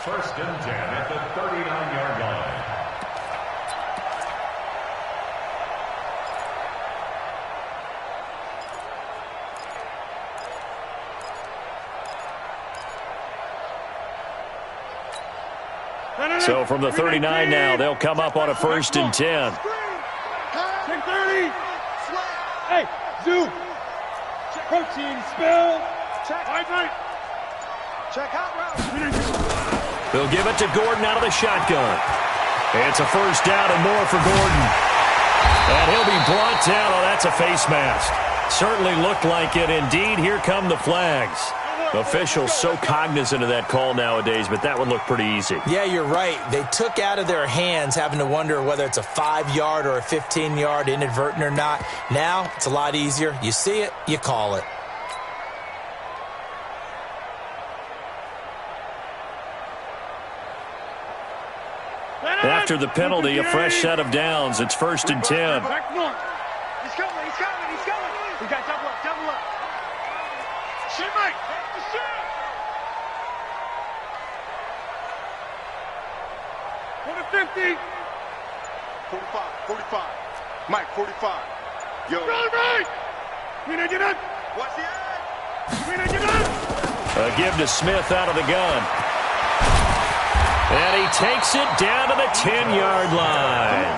First and 10 at the 39-yard line. So from the 39 now, they'll come up on a first and 10. Check 30. Hey, zoom. Protein spill. Check. Right. Check out route. They'll give it to Gordon out of the shotgun. It's a first down and more for Gordon. And he'll be brought down. Oh, that's a face mask. Certainly looked like it. Indeed, here come the flags. Officials so cognizant of that call nowadays, but that would look pretty easy. Yeah, you're right. They took out of their hands having to wonder whether it's a 5-yard or a 15-yard inadvertent or not. Now, it's a lot easier. You see it, you call it. After the penalty, a fresh set of downs. It's first and 10. Back north. He's coming. We got double up. Shit, Mike. Go to 50. 45. Mike, 45. Yo. Right. Get up. Watch the edge. Get up. A give to Smith out of the gun. And he takes it down to the 10-yard line.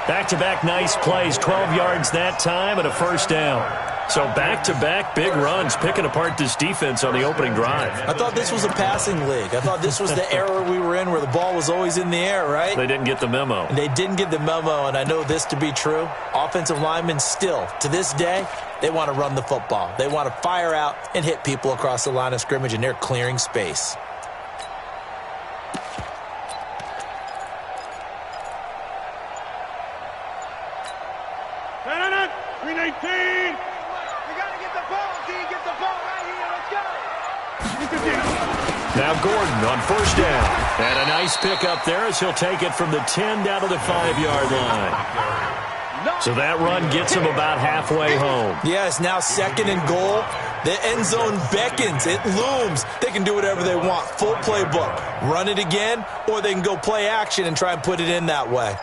Back-to-back nice plays, 12 yards that time and a first down. So back-to-back big runs picking apart this defense on the opening drive. I thought this was a passing league. I thought this was the era we were in where the ball was always in the air, right? They didn't get the memo. They didn't get the memo, and I know this to be true. Offensive linemen still, to this day, they want to run the football. They want to fire out and hit people across the line of scrimmage, and they're clearing space. Now Gordon on first down. And a nice pick up there as he'll take it from the 10 down to the 5-yard line. So that run gets him about halfway home. Yeah, it's now second and goal. The end zone beckons. It looms. They can do whatever they want. Full playbook. Run it again, or they can go play action and try and put it in that way.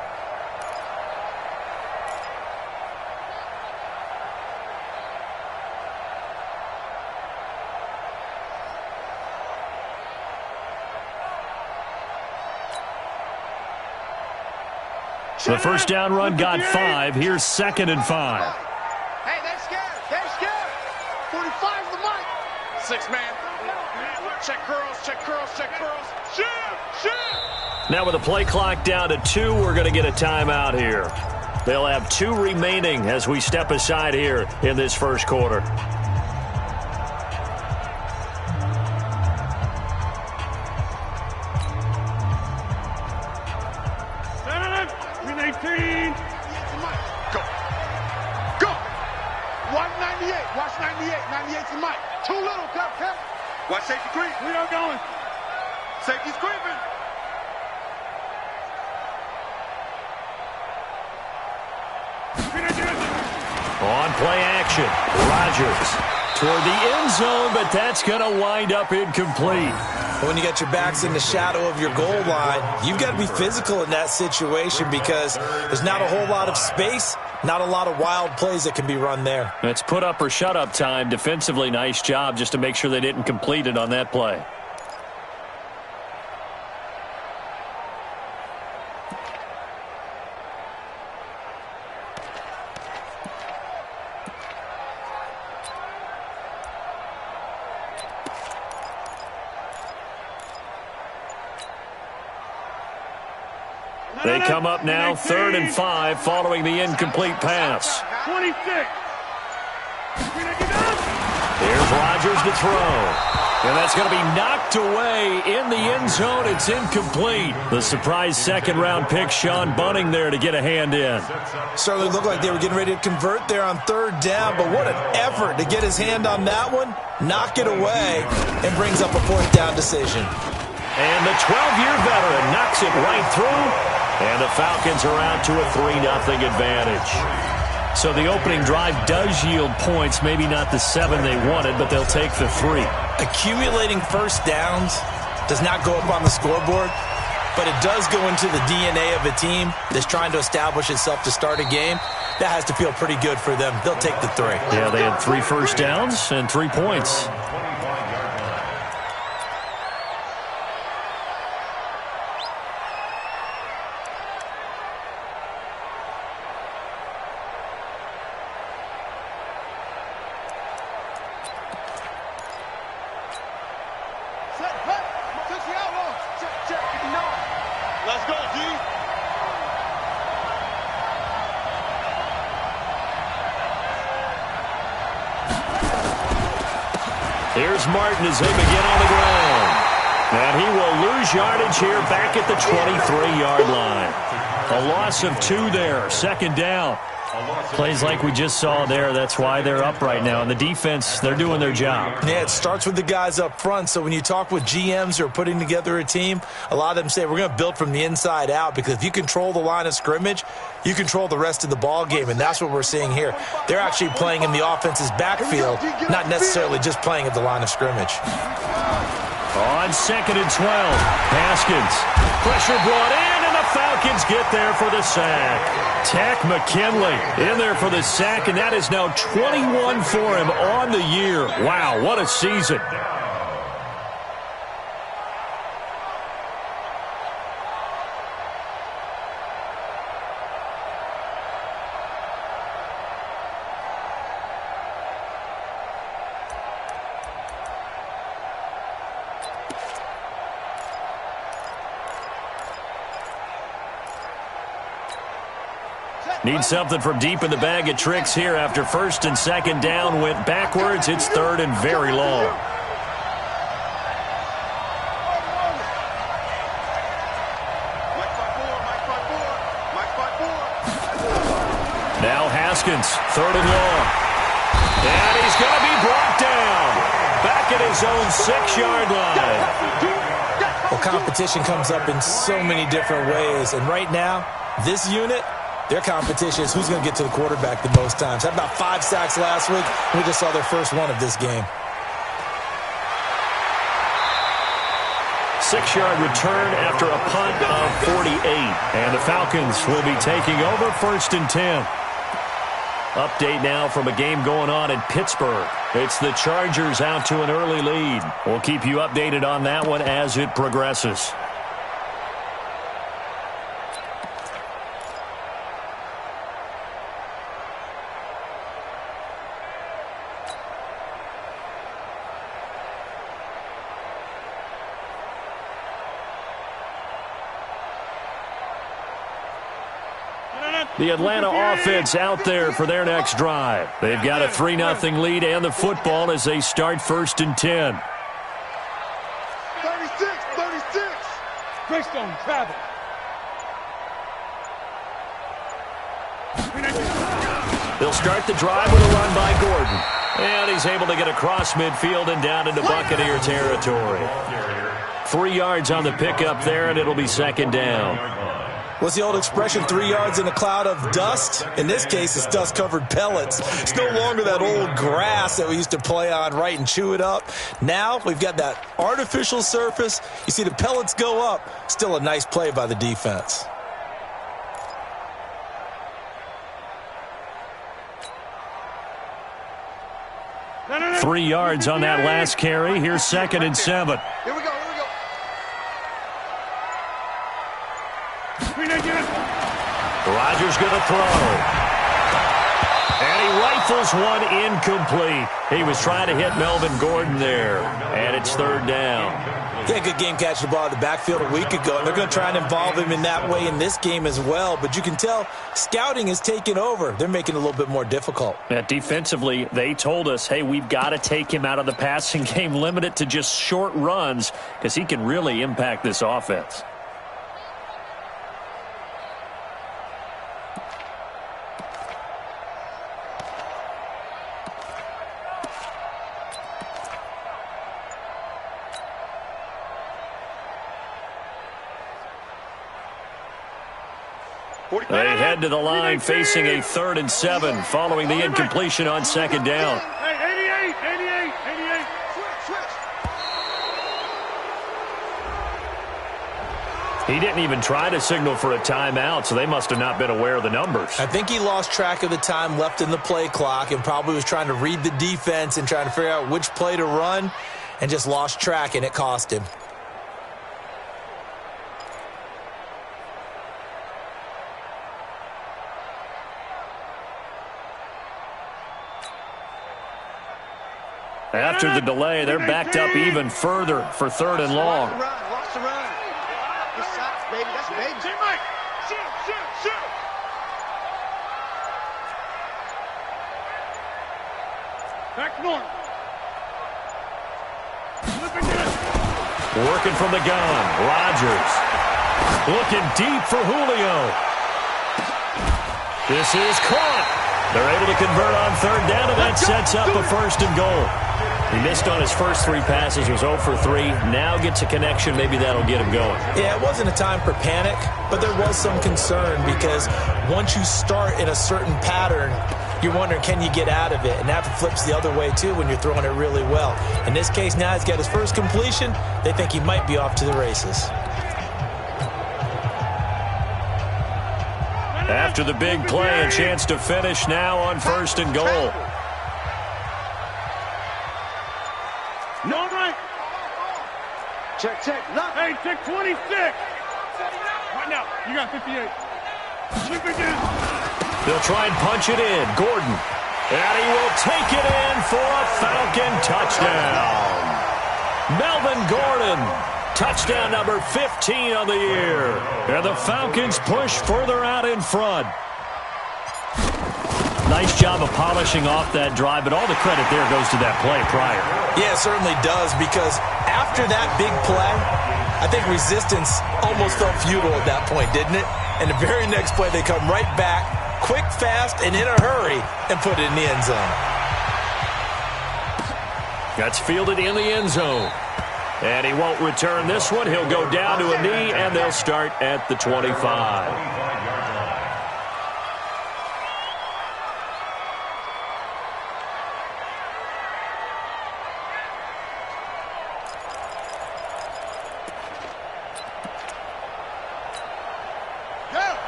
The first down run got 5. Here's second and 5. Hey, they're scared. 45's the mark. 6-man. Check curls. Shoot. Now with the play clock down to 2, we're going to get a timeout here. They'll have 2 remaining as we step aside here in this first quarter. Go. 198. Watch 98. 98's the Mike. Too little, Cup. Watch safety creep. We don't going. Safety's creeping. On play action, Rodgers toward the end zone, but that's going to wind up incomplete. When you got your backs in the shadow of your goal line, you've got to be physical in that situation because there's not a whole lot of space, not a lot of wild plays that can be run there. It's put up or shut up time. Defensively, nice job just to make sure they didn't complete it on that play. They come up now, 3rd and 5, following the incomplete pass. 26. Here's Rodgers to throw. And that's going to be knocked away in the end zone. It's incomplete. The surprise second-round pick, Sean Bunting, there to get a hand in. Certainly looked like they were getting ready to convert there on 3rd down, but what an effort to get his hand on that one, knock it away, and brings up a 4th down decision. And the 12-year veteran knocks it right through. And the Falcons are out to a 3-0 advantage. So the opening drive does yield points, maybe not the 7 they wanted, but they'll take the 3. Accumulating first downs does not go up on the scoreboard, but it does go into the DNA of a team that's trying to establish itself to start a game. That has to feel pretty good for them. They'll take the 3. Yeah, they had 3 first downs and 3 points. Let's go, D. Here's Martin as they begin on the ground. And he will lose yardage here back at the 23-yard line. A loss of 2 there, 2nd down. Plays like we just saw there. That's why they're up right now. And the defense, they're doing their job. Yeah, it starts with the guys up front. So when you talk with GMs who are putting together a team, a lot of them say we're going to build from the inside out, because if you control the line of scrimmage, you control the rest of the ball game, and that's what we're seeing here. They're actually playing in the offense's backfield, not necessarily just playing at the line of scrimmage. On 2nd and 12, Haskins. Pressure brought in, and the Falcons get there for the sack. Tack McKinley in there for the sack, and that is now 21 for him on the year. Wow, what a season. Need something from deep in the bag of tricks here after 1st and 2nd down went backwards. It's 3rd and very long. Now Haskins, 3rd and long. And he's going to be brought down. Back at his own 6-yard line. Well, competition comes up in so many different ways. And right now, this unit, their competition is who's going to get to the quarterback the most times. Had about 5 sacks last week. We just saw their first one of this game. 6-yard return after a punt of 48. And the Falcons will be taking over 1st and 10. Update now from a game going on in Pittsburgh. It's the Chargers out to an early lead. We'll keep you updated on that one as it progresses. The Atlanta offense out there for their next drive. They've got a 3-0 lead and the football as they start 1st and 10. 36. Greystone, travel. They'll start the drive with a run by Gordon. And he's able to get across midfield and down into Buccaneer territory. 3 yards on the pickup there, and it'll be 2nd down. What's the old expression, 3 yards in a cloud of dust? In this case, it's dust-covered pellets. It's no longer that old grass that we used to play on, right, and chew it up. Now we've got that artificial surface. You see the pellets go up. Still a nice play by the defense. No. 3 yards on that last carry. Here's 2nd and 7. Here we go. Rodgers going to throw. And he rifles one incomplete. He was trying to hit Melvin Gordon there. And it's 3rd down. Yeah, good game catching the ball in the backfield a week ago. And they're going to try and involve him in that way in this game as well. But you can tell scouting is taking over. They're making it a little bit more difficult. Yeah, defensively, they told us, hey, we've got to take him out of the passing game, limit it to just short runs, because he can really impact this offense. They head to the line facing a 3rd and 7 following the incompletion on 2nd down. 88. He didn't even try to signal for a timeout, so they must have not been aware of the numbers. I think he lost track of the time left in the play clock and probably was trying to read the defense and trying to figure out which play to run and just lost track, and it cost him. After the delay, they're backed up even further for 3rd and long. Watch the run. Good shots, baby. That's baby. Mike. Shoot. Back north. Working from the gun. Rodgers. Looking deep for Julio. This is caught. They're able to convert on 3rd down, and that sets up a 1st and goal. He missed on his first 3 passes, was 0 for 3. Now gets a connection. Maybe that'll get him going. Yeah, it wasn't a time for panic, but there was some concern because once you start in a certain pattern, you're wondering, can you get out of it? And that flips the other way, too, when you're throwing it really well. In this case, now he's got his first completion. They think he might be off to the races. After the big play, a chance to finish now on 1st and goal. No right. Check. Lock. Hey, check 26. Right now, you got 58. Slip it in. They'll try and punch it in. Gordon. And he will take it in for a Falcon touchdown. Melvin Gordon. Touchdown number 15 on the year. And the Falcons push further out in front. Nice job of polishing off that drive, but all the credit there goes to that play prior. Yeah, it certainly does, because after that big play, I think resistance almost felt futile at that point, didn't it? And the very next play, they come right back, quick, fast, and in a hurry, and put it in the end zone. That's fielded in the end zone. And he won't return this one. He'll go down to a knee, and they'll start at the 25.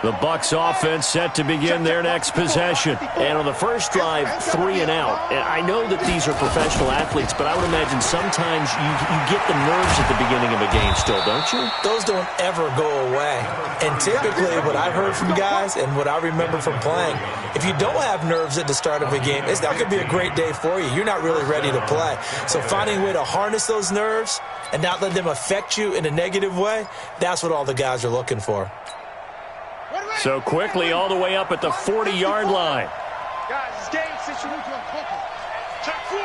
The Bucs offense set to begin their next possession. And on the first drive, 3 and out. And I know that these are professional athletes, but I would imagine sometimes you get the nerves at the beginning of a game still, don't you? Those don't ever go away. And typically what I've heard from guys and what I remember from playing, if you don't have nerves at the start of a game, it's not going to be a great day for you. You're not really ready to play. So finding a way to harness those nerves and not let them affect you in a negative way, that's what all the guys are looking for. So quickly all the way up at the 40-yard line. Guys, it's game situation. Check 4.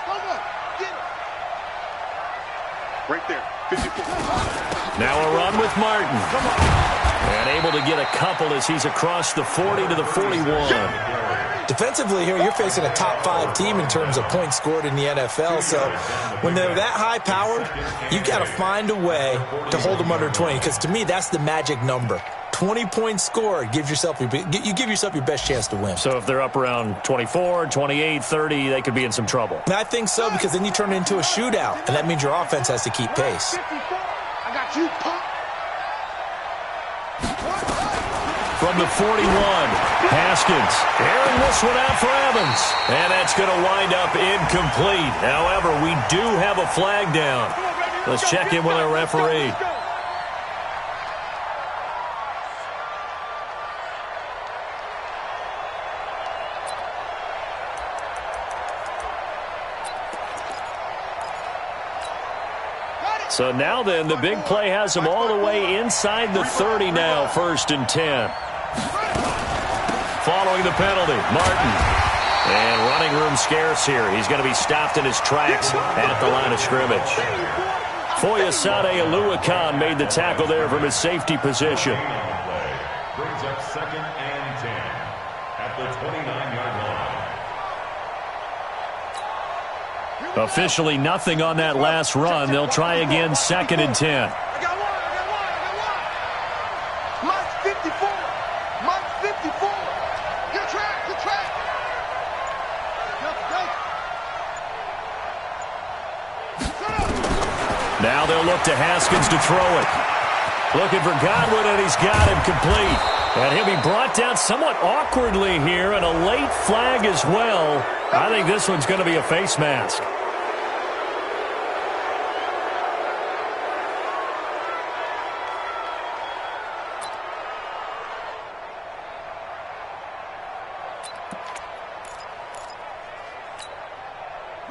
Come on, get it. Right there, 54. Now a run with Martin. And able to get a couple as he's across the 40 to the 41. Defensively here, you're facing a top-5 team in terms of points scored in the NFL. So when they're that high-powered, you've got to find a way to hold them under 20. Because to me, that's the magic number. 20 points scored, you give yourself your best chance to win. So if they're up around 24, 28, 30, they could be in some trouble. And I think so, because then you turn it into a shootout, and that means your offense has to keep pace. 54. I got you, punk. From the 41, Haskins airing this one out for Evans. And that's going to wind up incomplete. However, we do have a flag down. Let's check in with our referee. So now then, the big play has them all the way inside the 30 now, 1st and 10. Following the penalty, Martin. And running room scarce here. He's going to be stopped in his tracks at the line of scrimmage. Foyesade Oluwakan made the tackle there from his safety position. Brings up 2nd and 10 at the 29-yard line. Officially nothing on that last run. They'll try again 2nd and 10. I got one. Mike's 54. Good track. Now they'll look to Haskins to throw it. Looking for Godwin, and he's got him complete. And he'll be brought down somewhat awkwardly here, and a late flag as well. I think this one's going to be a face mask.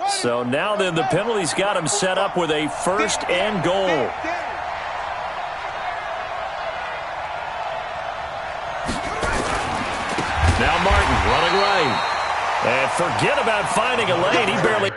So now then the penalty's got him set up with a first and goal. Now Martin running right. And forget about finding a lane. He barely...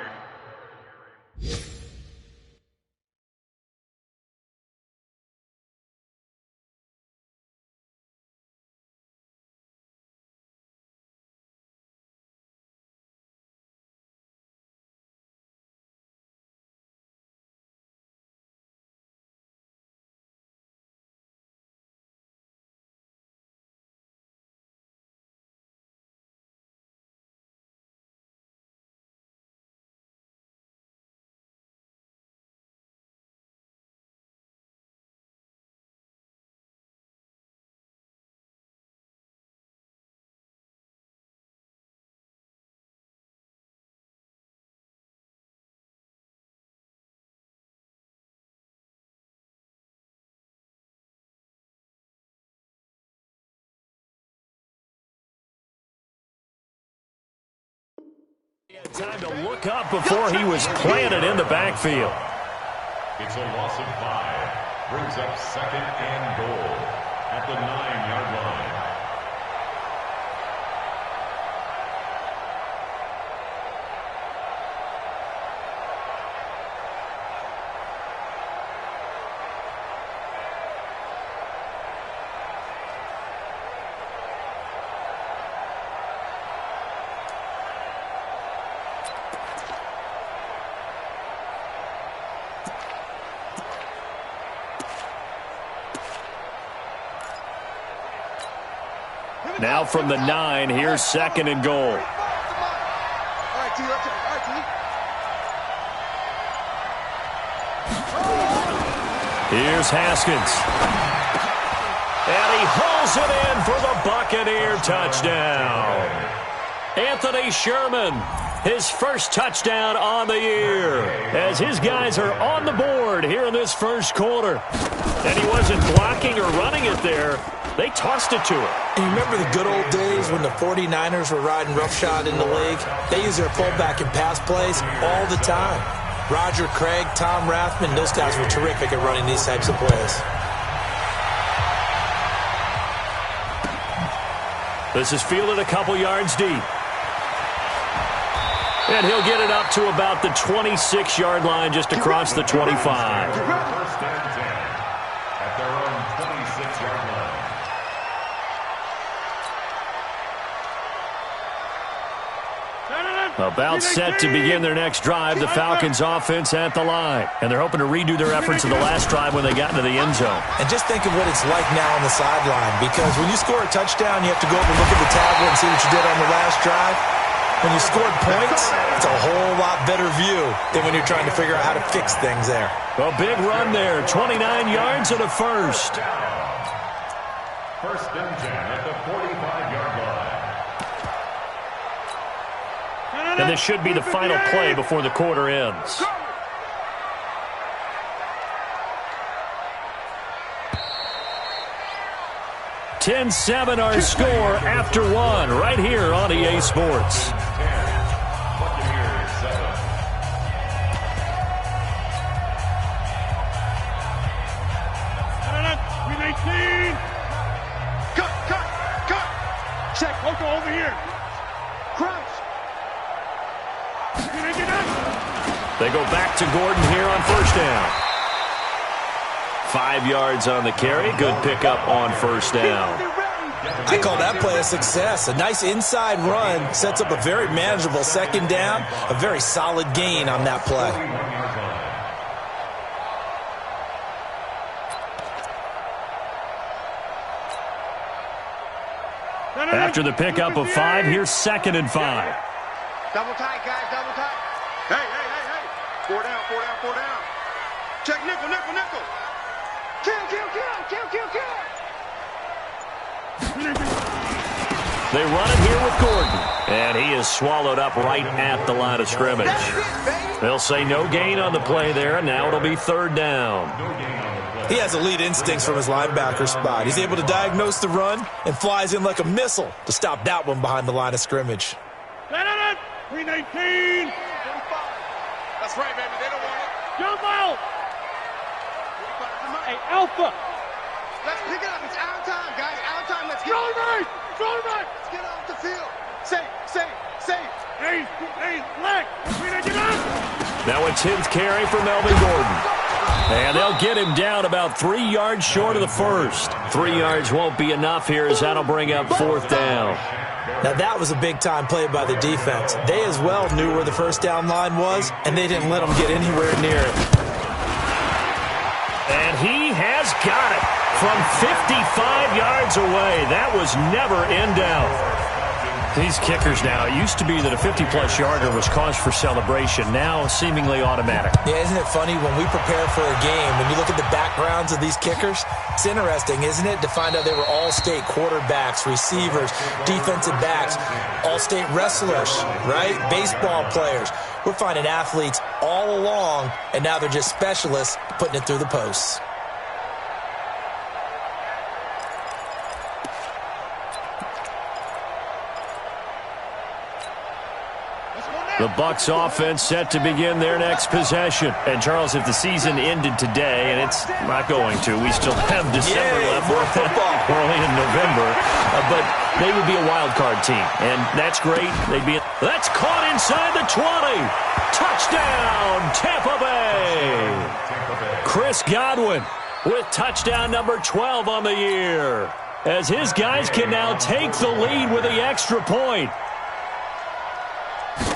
Time to look up before he was planted in the backfield. It's a loss of 5. Brings up second and goal at the 9-yard line. Now from the 9, here's second and goal. All right, T, let's go. All right, T. Here's Haskins. And he hauls it in for the Buccaneer touchdown. Anthony Sherman, his first touchdown on the year, as his guys are on the board here in this first quarter. And he wasn't blocking or running it there. They tossed it to him. And you remember the good old days when the 49ers were riding roughshod in the league? They used their fullback in pass plays all the time. Roger Craig, Tom Rathman, those guys were terrific at running these types of plays. This is fielded a couple yards deep. And he'll get it up to about the 26-yard line, just across the 25. First and 10 at their own 26-yard line. About set to begin their next drive, the Falcons offense at the line. And they're hoping to redo their efforts in the last drive when they got into the end zone. And just think of what it's like now on the sideline, because when you score a touchdown, you have to go over and look at the tablet and see what you did on the last drive. When you scored points, it's a whole lot better view than when you're trying to figure out how to fix things there. A big run there, 29 yards and a first. First and 10 at the 45-yard line. And this should be the final play before the quarter ends. (10-7) our score after one, right here on EA Sports. Buccaneers 7. Cut. Check, Loco over here. Crouch. They go back to Gordon here on first down. 5 yards on the carry. Good pickup on first down. I call that play a success. A nice inside run sets up a very manageable second down. A very solid gain on that play. After the pickup of 5, here's second and 5. Double tight, guys, double tight. Hey. 4 down. Check nickel, nickel, nickel. Kill, kill, kill, kill, kill, kill. They run it here with Gordon, and he is swallowed up right at the line of scrimmage. They'll say no gain on the play there, and now it'll be third down. He has elite instincts from his linebacker spot. He's able to diagnose the run and flies in like a missile to stop that one behind the line of scrimmage. 319. That's right, baby. They don't want it. Jump out. Hey, Alpha. Let's pick it up. It's our time, guys. Our time. Let's get Throw right. Throw right. Let's get off the field. Safe, safe, safe. Hey, leg. 319. Now a 10th carry for Melvin Gordon. And they'll get him down about 3 yards short of the first. 3 yards won't be enough here as that'll bring up fourth down. Now that was a big-time play by the defense. They as well knew where the first down line was, and they didn't let them get anywhere near it. And he has got it from 55 yards away. That was never in doubt. These kickers now, it used to be that a 50-plus yarder was cause for celebration, now seemingly automatic. Yeah, isn't it funny when we prepare for a game, when you look at the backgrounds of these kickers, it's interesting, isn't it, to find out they were all-state quarterbacks, receivers, defensive backs, all-state wrestlers, right? Baseball players. We're finding athletes all along, and now they're just specialists putting it through the posts. The Bucs offense set to begin their next possession. And, Charles, if the season ended today, and it's not going to, we still have December left. More football. We're only in November. But they would be a wild card team, and that's great. That's caught inside the 20. Touchdown, Tampa Bay. Chris Godwin with touchdown number 12 on the year, as his guys can now take the lead with the extra point.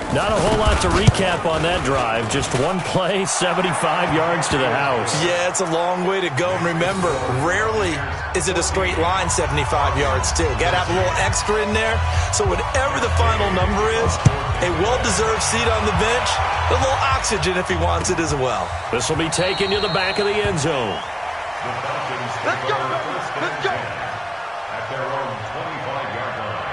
Not a whole lot to recap on that drive. Just one play, 75 yards to the house. Yeah, it's a long way to go. And remember, rarely is it a straight line 75 yards, too. Got to have a little extra in there. So whatever the final number is, a well-deserved seat on the bench, a little oxygen if he wants it as well. This will be taken to the back of the end zone. Let's go. Let's go. At their own 25-yard line.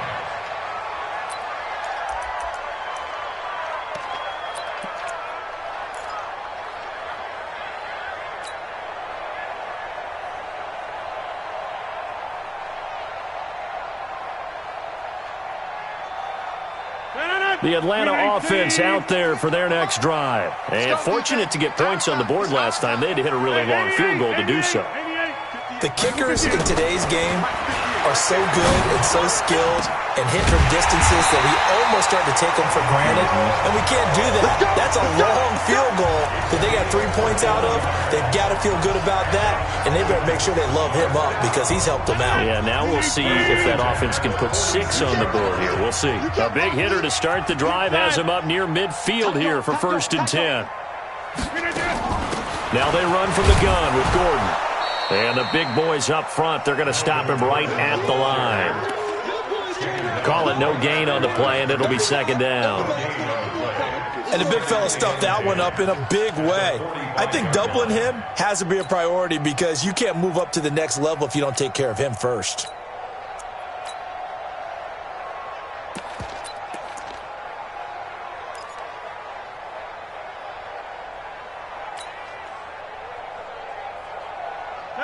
The Atlanta offense out there for their next drive. And fortunate to get points on the board last time. They had to hit a really long field goal to do so. The kickers in today's game are so good and so skilled and hit from distances that we almost start to take them for granted. And we can't do that. That's a long field goal that they got 3 points out of. They've got to feel good about that, and they better make sure they love him up because he's helped them out. Yeah, now we'll see if that offense can put 6 on the board here. We'll see. A big hitter to start the drive has him up near midfield here for 1st and 10. Now they run from the gun with Gordon. And the big boys up front, they're going to stop him right at the line. Call it no gain on the play, and it'll be 2nd down. And the big fella stuffed that one up in a big way. I think doubling him has to be a priority because you can't move up to the next level if you don't take care of him first.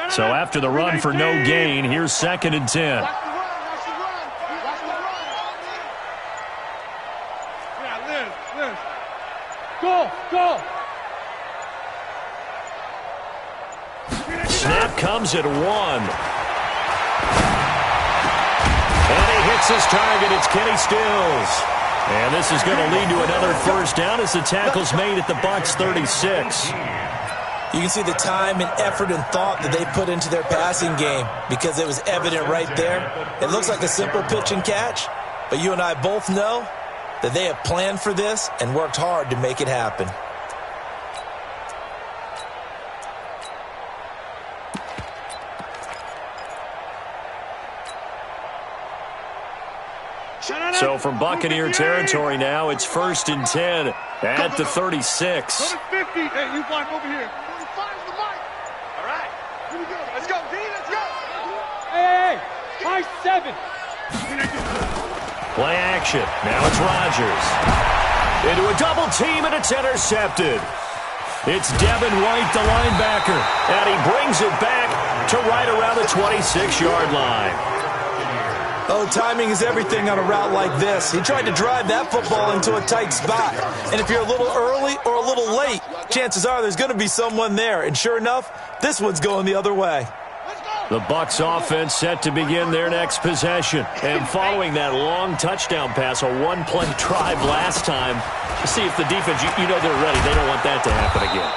So after the run for no gain, here's 2nd and 10. Watch the run. Watch the run. Watch the run. Yeah, Liz. Go. Snap comes at 1. And he hits his target. It's Kenny Stills. And this is going to lead to another 1st down as the tackle's made at the Bucs 36. You can see the time and effort and thought that they put into their passing game because it was evident right there. It looks like a simple pitch and catch, but you and I both know that they have planned for this and worked hard to make it happen. So from Buccaneer territory now, it's 1st and 10 at the 36. Go to 50. Hey, you blind over here. 45 Let's go, D, let's go. Hey, high 7. Play action. Now it's Rodgers. Into a double team, and it's intercepted. It's Devin White, the linebacker, and he brings it back to right around the 26-yard line. Oh, timing is everything on a route like this. He tried to drive that football into a tight spot. And if you're a little early or a little late, chances are there's going to be someone there. And sure enough, this one's going the other way. The Bucs offense set to begin their next possession. And following that long touchdown pass, a one-play drive last time, to see if the defense, you know they're ready. They don't want that to happen again.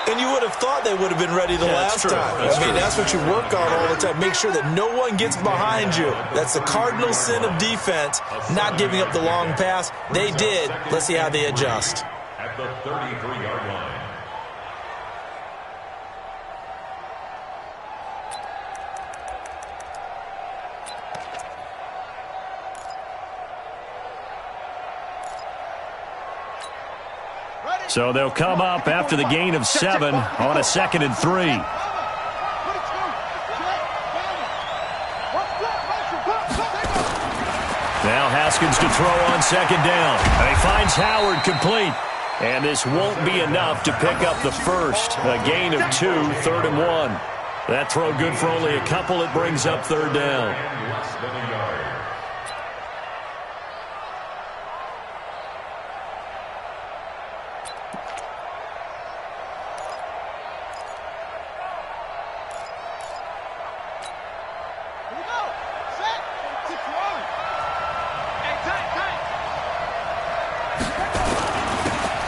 And you would have thought they would have been ready the last time. That's what you work on all the time. Make sure that no one gets behind you. That's the cardinal sin of defense, not giving up the long pass. They did. Let's see how they adjust. At the 33-yard line. So they'll come up after the gain of 7 on a 2nd and 3. Now Haskins to throw on 2nd down. And he finds Howard complete. And this won't be enough to pick up the first. A gain of 2, 3rd and 1. That throw good for only a couple. It brings up 3rd down. And less than a yard.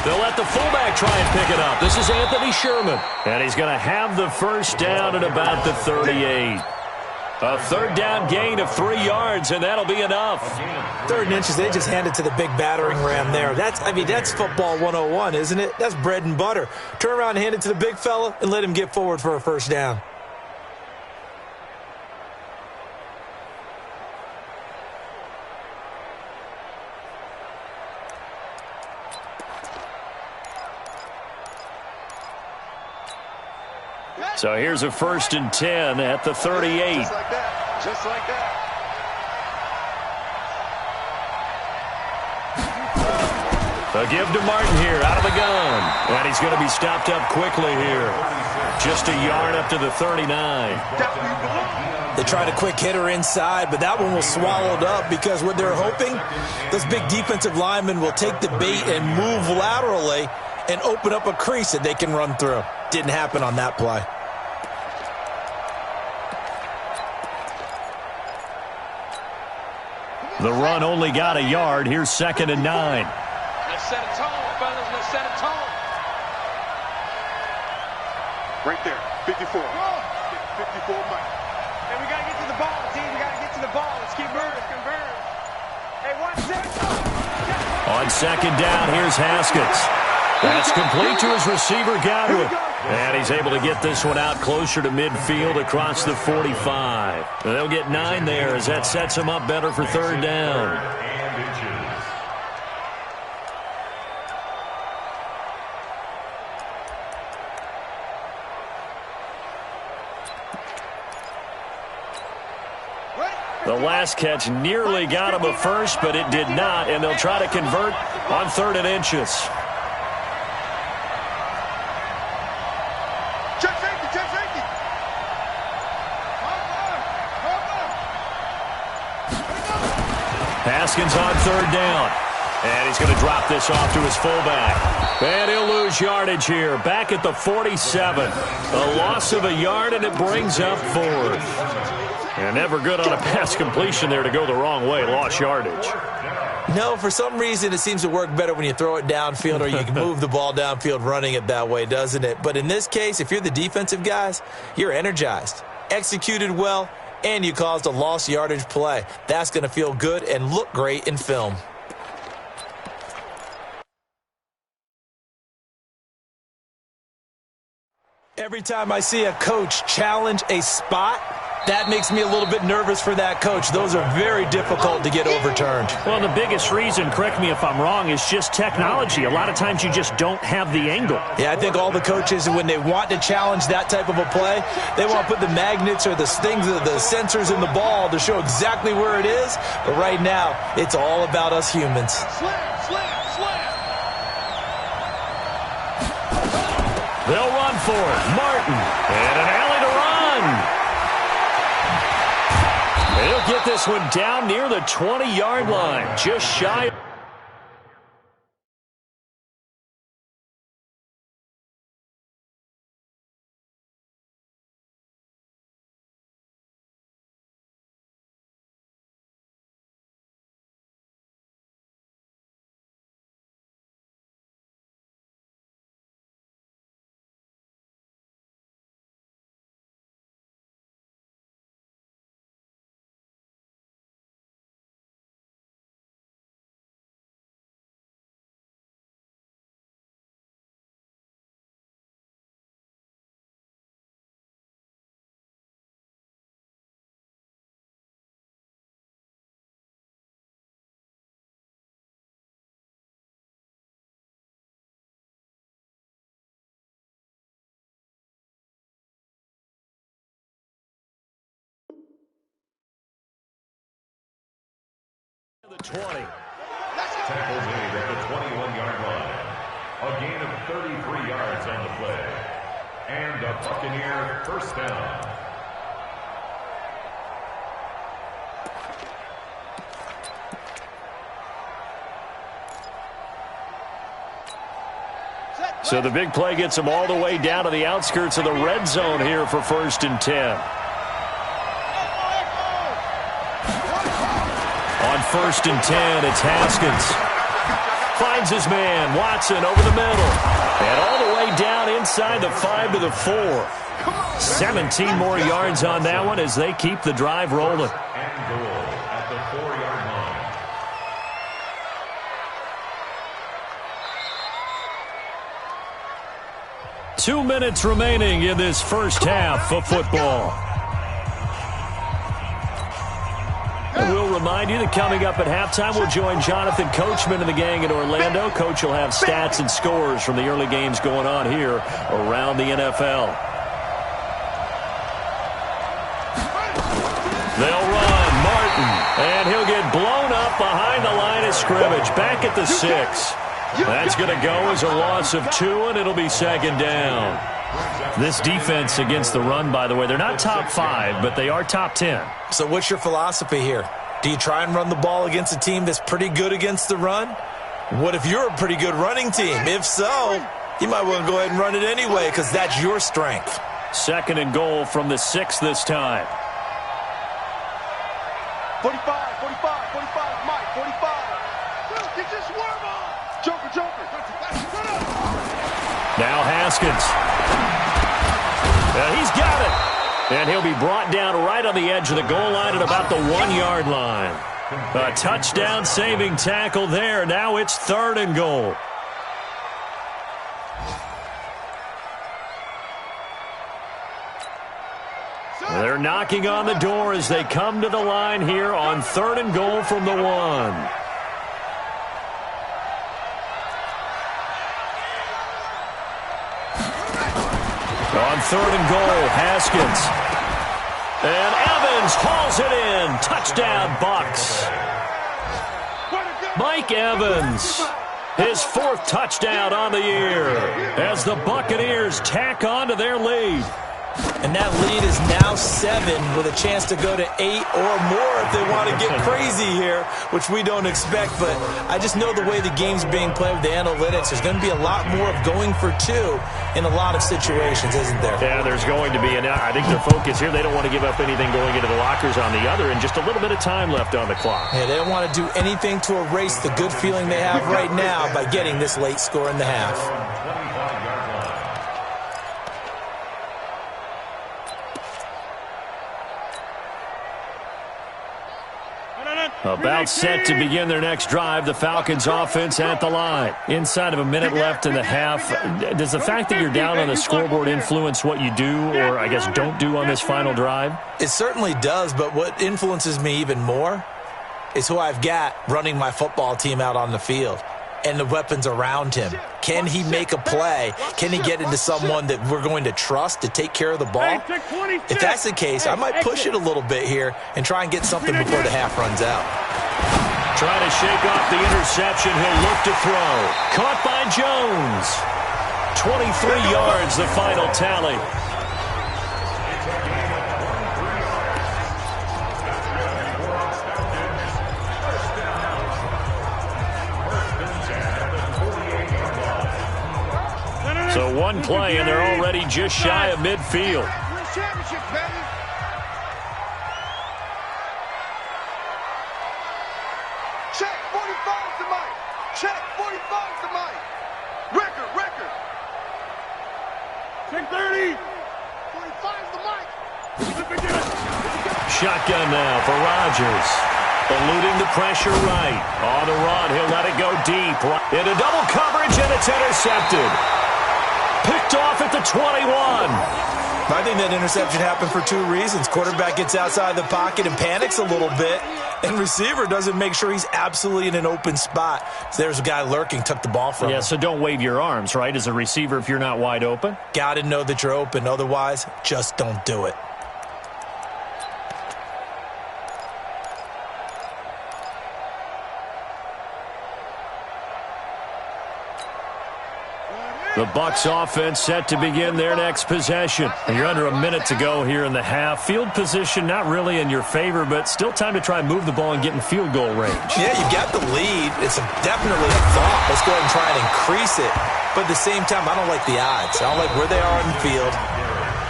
They'll let the fullback try and pick it up. This is Anthony Sherman. And he's going to have the first down at about the 38. A 3rd down gain of 3 yards, and that'll be enough. 3rd and inches, they just handed to the big battering ram there. That's football 101, isn't it? That's bread and butter. Turn around and hand it to the big fella and let him get forward for a first down. So here's a 1st and 10 at the 38. Just like that. Just like that. A give to Martin here out of the gun. And he's going to be stopped up quickly here. Just a yard up to the 39. They tried a quick hitter inside, but that one was swallowed up because what they're hoping, those big defensive linemen will take the bait and move laterally and open up a crease that they can run through. Didn't happen on that play. The run only got a yard. Here's 2nd and 9. Let's set a tone, fellas. Let's set a tone. Right there. 54. 54 Mike. Hey, we got to get to the ball, team. We got to get to the ball. Let's keep moving. Convert. Hey, 1 second. On 2nd down, here's Haskins. That's complete to his receiver, Godwin. And he's able to get this one out closer to midfield across the 45. They'll get 9 there as that sets him up better for 3rd down. And inches. The last catch nearly got him a first, but it did not, and they'll try to convert on 3rd and inches. Haskins on 3rd down. And he's going to drop this off to his fullback. And he'll lose yardage here. Back at the 47. A loss of a yard, and it brings up 4th. And never good on a pass completion there to go the wrong way. Lost yardage. No, for some reason, it seems to work better when you throw it downfield or you can move the ball downfield running it that way, doesn't it? But in this case, if you're the defensive guys, you're energized, executed well, and you caused a lost yardage play. That's going to feel good and look great in film. Every time I see a coach challenge a spot, That makes me a little bit nervous for that coach. Those are very difficult to get overturned. Well, the biggest reason, correct me if I'm wrong, is just technology. A lot of times you just don't have the angle. Yeah, I think all the coaches, when they want to challenge that type of a play, they want to put the magnets or the things, the sensors in the ball to show exactly where it is. But right now, it's all about us humans. They'll run for it. Martin. And an alley to run. He'll get this one down near the 20-yard line. Just shy. The 20. Tackles made at the 21-yard line. A gain of 33 yards on the play. And a Buccaneer first down. So the big play gets them all the way down to the outskirts of the red zone here for 1st and 10. On 1st and 10, it's Haskins. Finds his man, Watson, over the middle. And all the way down inside the 5 to the 4. 17 more yards on that one as they keep the drive rolling. And goal at the 4-yard line. 2 minutes remaining in this first half of football. And we'll remind you that coming up at halftime, we'll join Jonathan Coachman and the gang in Orlando. Coach will have stats and scores from the early games going on here around the NFL. They'll run. Martin. And he'll get blown up behind the line of scrimmage. Back at the 6. That's going to go as a loss of 2, and it'll be 2nd down. This defense against the run, by the way, they're not top 5, but they are top 10. So what's your philosophy here? Do you try and run the ball against a team that's pretty good against the run? What if you're a pretty good running team? If so, you might want to go ahead and run it anyway because that's your strength. 2nd and goal from the 6 this time. 45, Mike, 45. Get this worm on. Joker. Now Haskins. He's got it. And he'll be brought down right on the edge of the goal line at about the 1-yard line. A touchdown-saving tackle there. Now it's 3rd and goal. They're knocking on the door as they come to the line here on 3rd and goal from the 1. On 3rd and goal, Haskins. And Evans hauls it in. Touchdown, Bucs. Mike Evans, his 4th touchdown on the year as the Buccaneers tack on to their lead. And that lead is now 7 with a chance to go to 8 or more if they want to get crazy here, which we don't expect. But I just know the way the game's being played with the analytics, there's going to be a lot more of going for 2 in a lot of situations, isn't there? Yeah, there's going to be. And I think their focus here, they don't want to give up anything going into the lockers on the other, and just a little bit of time left on the clock. Yeah, they don't want to do anything to erase the good feeling they have right now by getting this late score in the half. About set to begin their next drive, the Falcons offense at the line. Inside of a minute left in the half, does the fact that you're down on the scoreboard influence what you do or, I guess, don't do on this final drive? It certainly does, but what influences me even more is who I've got running my football team out on the field and the weapons around him. Can he make a play? Can he get into someone that we're going to trust to take care of the ball? If that's the case, I might push it a little bit here and try and get something before the half runs out. Trying to shake off the interception. He'll look to throw. Caught by Jones. 23 yards, the final tally. So one play, and they're already just shy of midfield. Check 45's the mic. Check 45's the mic. Record. Check 30. 45's the mic. Shotgun now for Rodgers. Eluding the pressure right. On the run, he'll let it go deep. Into double coverage, and it's intercepted. Picked off at the 21. I think that interception happened for two reasons. Quarterback gets outside the pocket and panics a little bit, and receiver doesn't make sure he's absolutely in an open spot. So there's a guy lurking, took the ball from him. Yeah, so don't wave your arms, right, as a receiver if you're not wide open? Got to know that you're open. Otherwise, just don't do it. The Bucs offense set to begin their next possession. And you're under a minute to go here in the half. Field position not really in your favor, but still time to try and move the ball and get in field goal range. Yeah, you got the lead. It's definitely a thought. Let's go ahead and try and increase it. But at the same time, I don't like the odds. I don't like where they are on the field.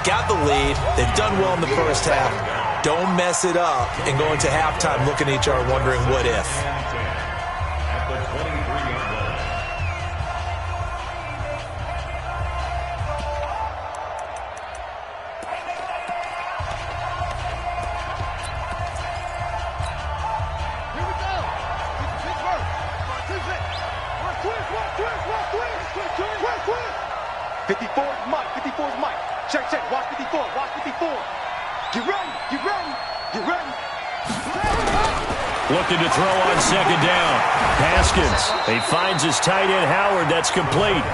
Got the lead. They've done well in the first half. Don't mess it up and go into halftime looking at each other wondering what if. Looking to throw on second down. Haskins. He finds his tight end, Howard. That's complete.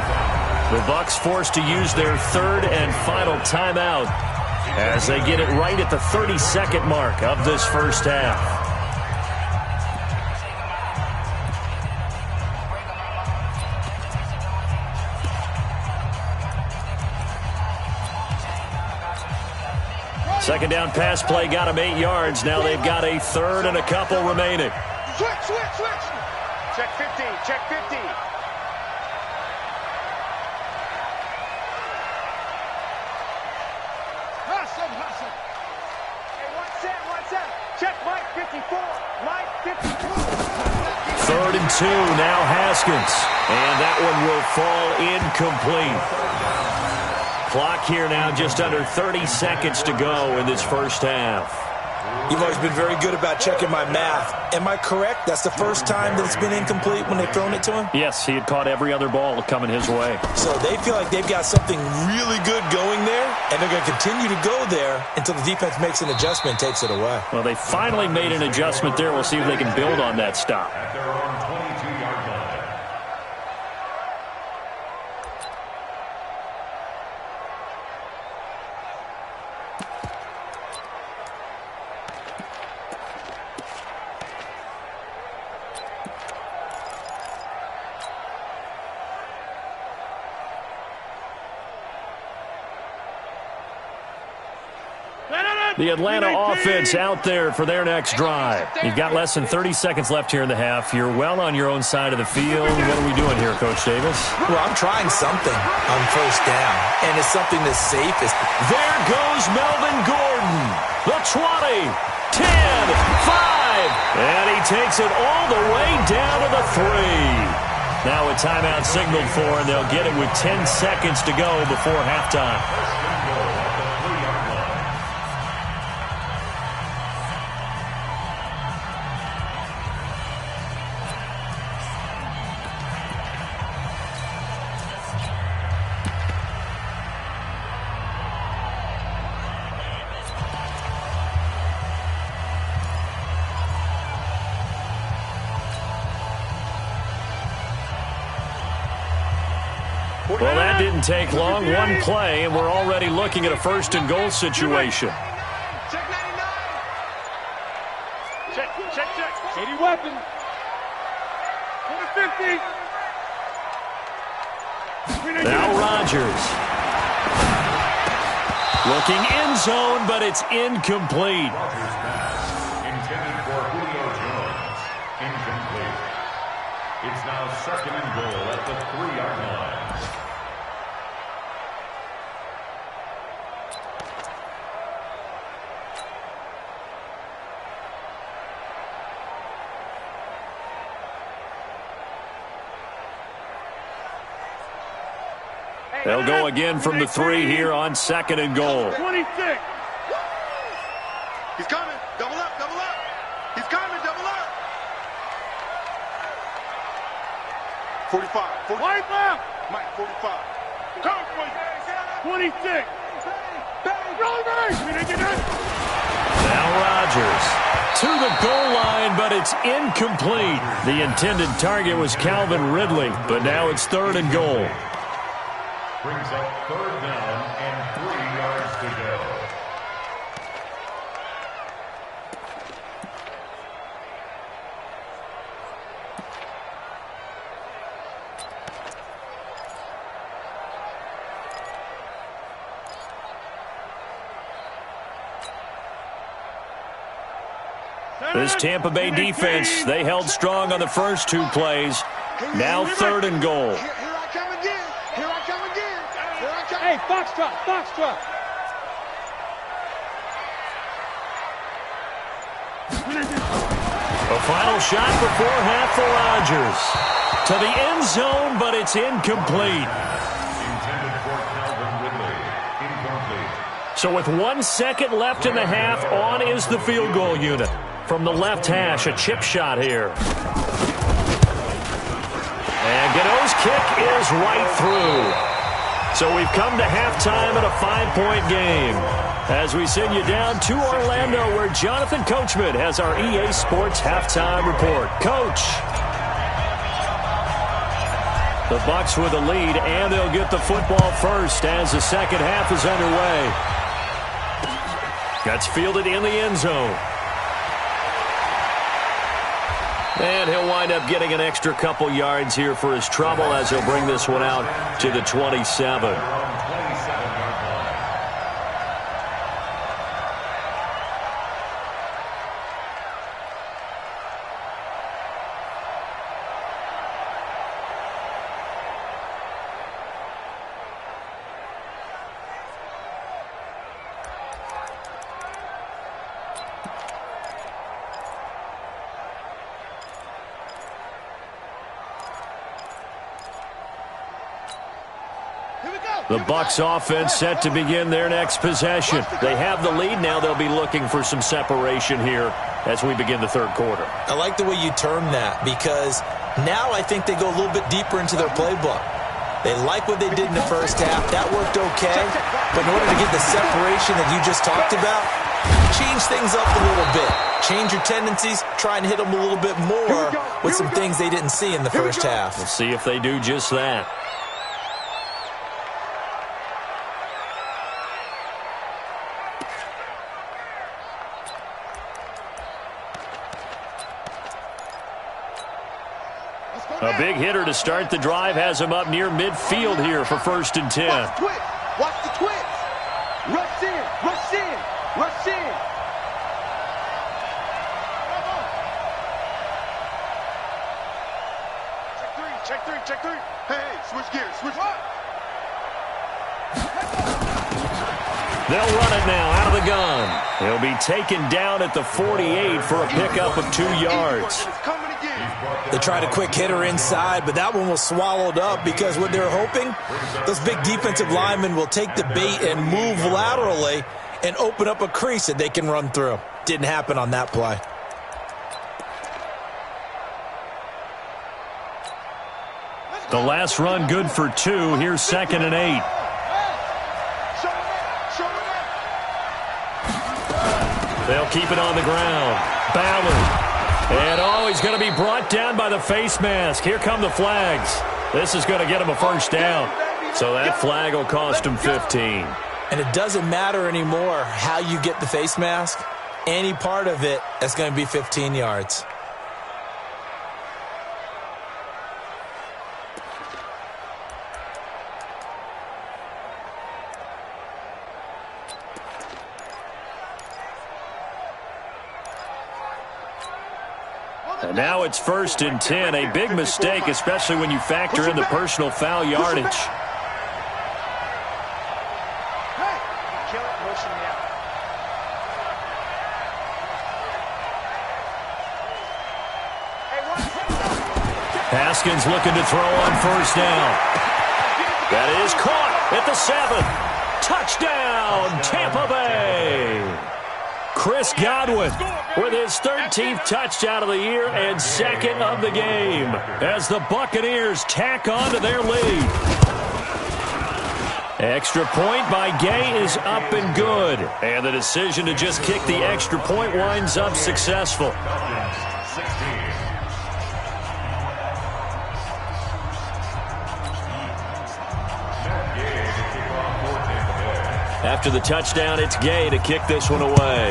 The Bucs forced to use their third and final timeout as they get it right at the 30-second mark of this first half. Second down pass play got him 8 yards. Now they've got a third and a couple remaining. Switch. Check 50. Check 50. Hustle. Hey, one set. Check Mike 54. Mike 54. Third and 2, now Haskins. And that one will fall incomplete. Clock here now, just under 30 seconds to go in this first half. You've always been very good about checking my math. Am I correct? That's the first time that it's been incomplete when they've thrown it to him? Yes, he had caught every other ball coming his way. So they feel like they've got something really good going there, and they're going to continue to go there until the defense makes an adjustment and takes it away. Well, they finally made an adjustment there. We'll see if they can build on that stop. At their own 22-yard line. The Atlanta offense out there for their next drive. You've got less than 30 seconds left here in the half. You're well on your own side of the field. What are we doing here, Coach Davis? Well, I'm trying something on first down, and it's something that's safest. There goes Melvin Gordon. The 20, 10, 5, and he takes it all the way down to the 3. Now a timeout signaled for, and they'll get it with 10 seconds to go before halftime. that didn't take long. One play, and we're already looking at a first-and-goal situation. Check 99. Check. 80 weapons. 50. Now Rodgers. Looking end zone, but it's incomplete. Rodgers pass intended for Julio Jones. Incomplete. It's now second and goal at the 3-yard line. They'll go again from the 3 here on second and goal. 26. He's coming. Double up. He's coming. Double up. 45. Wide left. Mike, 45. Come for you. 26. Now Rodgers to the goal line, but it's incomplete. The intended target was Calvin Ridley, but now it's third and goal. Brings up third down and 3 yards to go. This Tampa Bay defense, they held strong on the first 2 plays. Now third and goal. Here I come again. Hey, Foxtrot. A final shot before half for Rodgers. To the end zone, but it's incomplete. Intended for Calvin Ridley. Incomplete. So with 1 second left in the half, on is the field goal unit. From the left hash, a chip shot here. And Gano's kick is right through. So we've come to halftime at a 5-point game. As we send you down to Orlando, where Jonathan Coachman has our EA Sports halftime report. Coach. The Bucs with the lead, and they'll get the football first as the second half is underway. That's fielded in the end zone. And he'll wind up getting an extra couple yards here for his trouble as he'll bring this one out to the 27. The Bucs offense set to begin their next possession. They have the lead. Now they'll be looking for some separation here as we begin the third quarter. I like the way you term that, because now I think they go a little bit deeper into their playbook. They like what they did in the first half. That worked okay. But in order to get the separation that you just talked about, change things up a little bit. Change your tendencies. Try and hit them a little bit more with some things they didn't see in the first half. We'll see if they do just that. A big hitter to start the drive has him up near midfield here for 1st and 10. Watch the twitch. Rush in. Check three. Hey, switch gears. They'll run it now out of the gun. He'll be taken down at the 48 for a pickup of 2 yards. They tried a quick hitter inside, but that one was swallowed up because what they're hoping, those big defensive linemen will take the bait and move laterally and open up a crease that they can run through. Didn't happen on that play. The last run good for 2. Here's 2nd and 8. They'll keep it on the ground. Ballard. And he's going to be brought down by the face mask. Here come the flags. This is going to get him a first down. So that flag will cost him 15. And it doesn't matter anymore how you get the face mask. Any part of it, that's going to be 15 yards. And now it's 1st and 10. A big mistake, especially when you factor in the personal foul yardage. Haskins looking to throw on 1st down. That is caught at the 7. Touchdown, Tampa Bay. Chris Godwin with his 13th touchdown of the year and 2nd of the game as the Buccaneers tack on to their lead. Extra point by Gay is up and good. And the decision to just kick the extra point winds up successful. After the touchdown, it's Gay to kick this one away.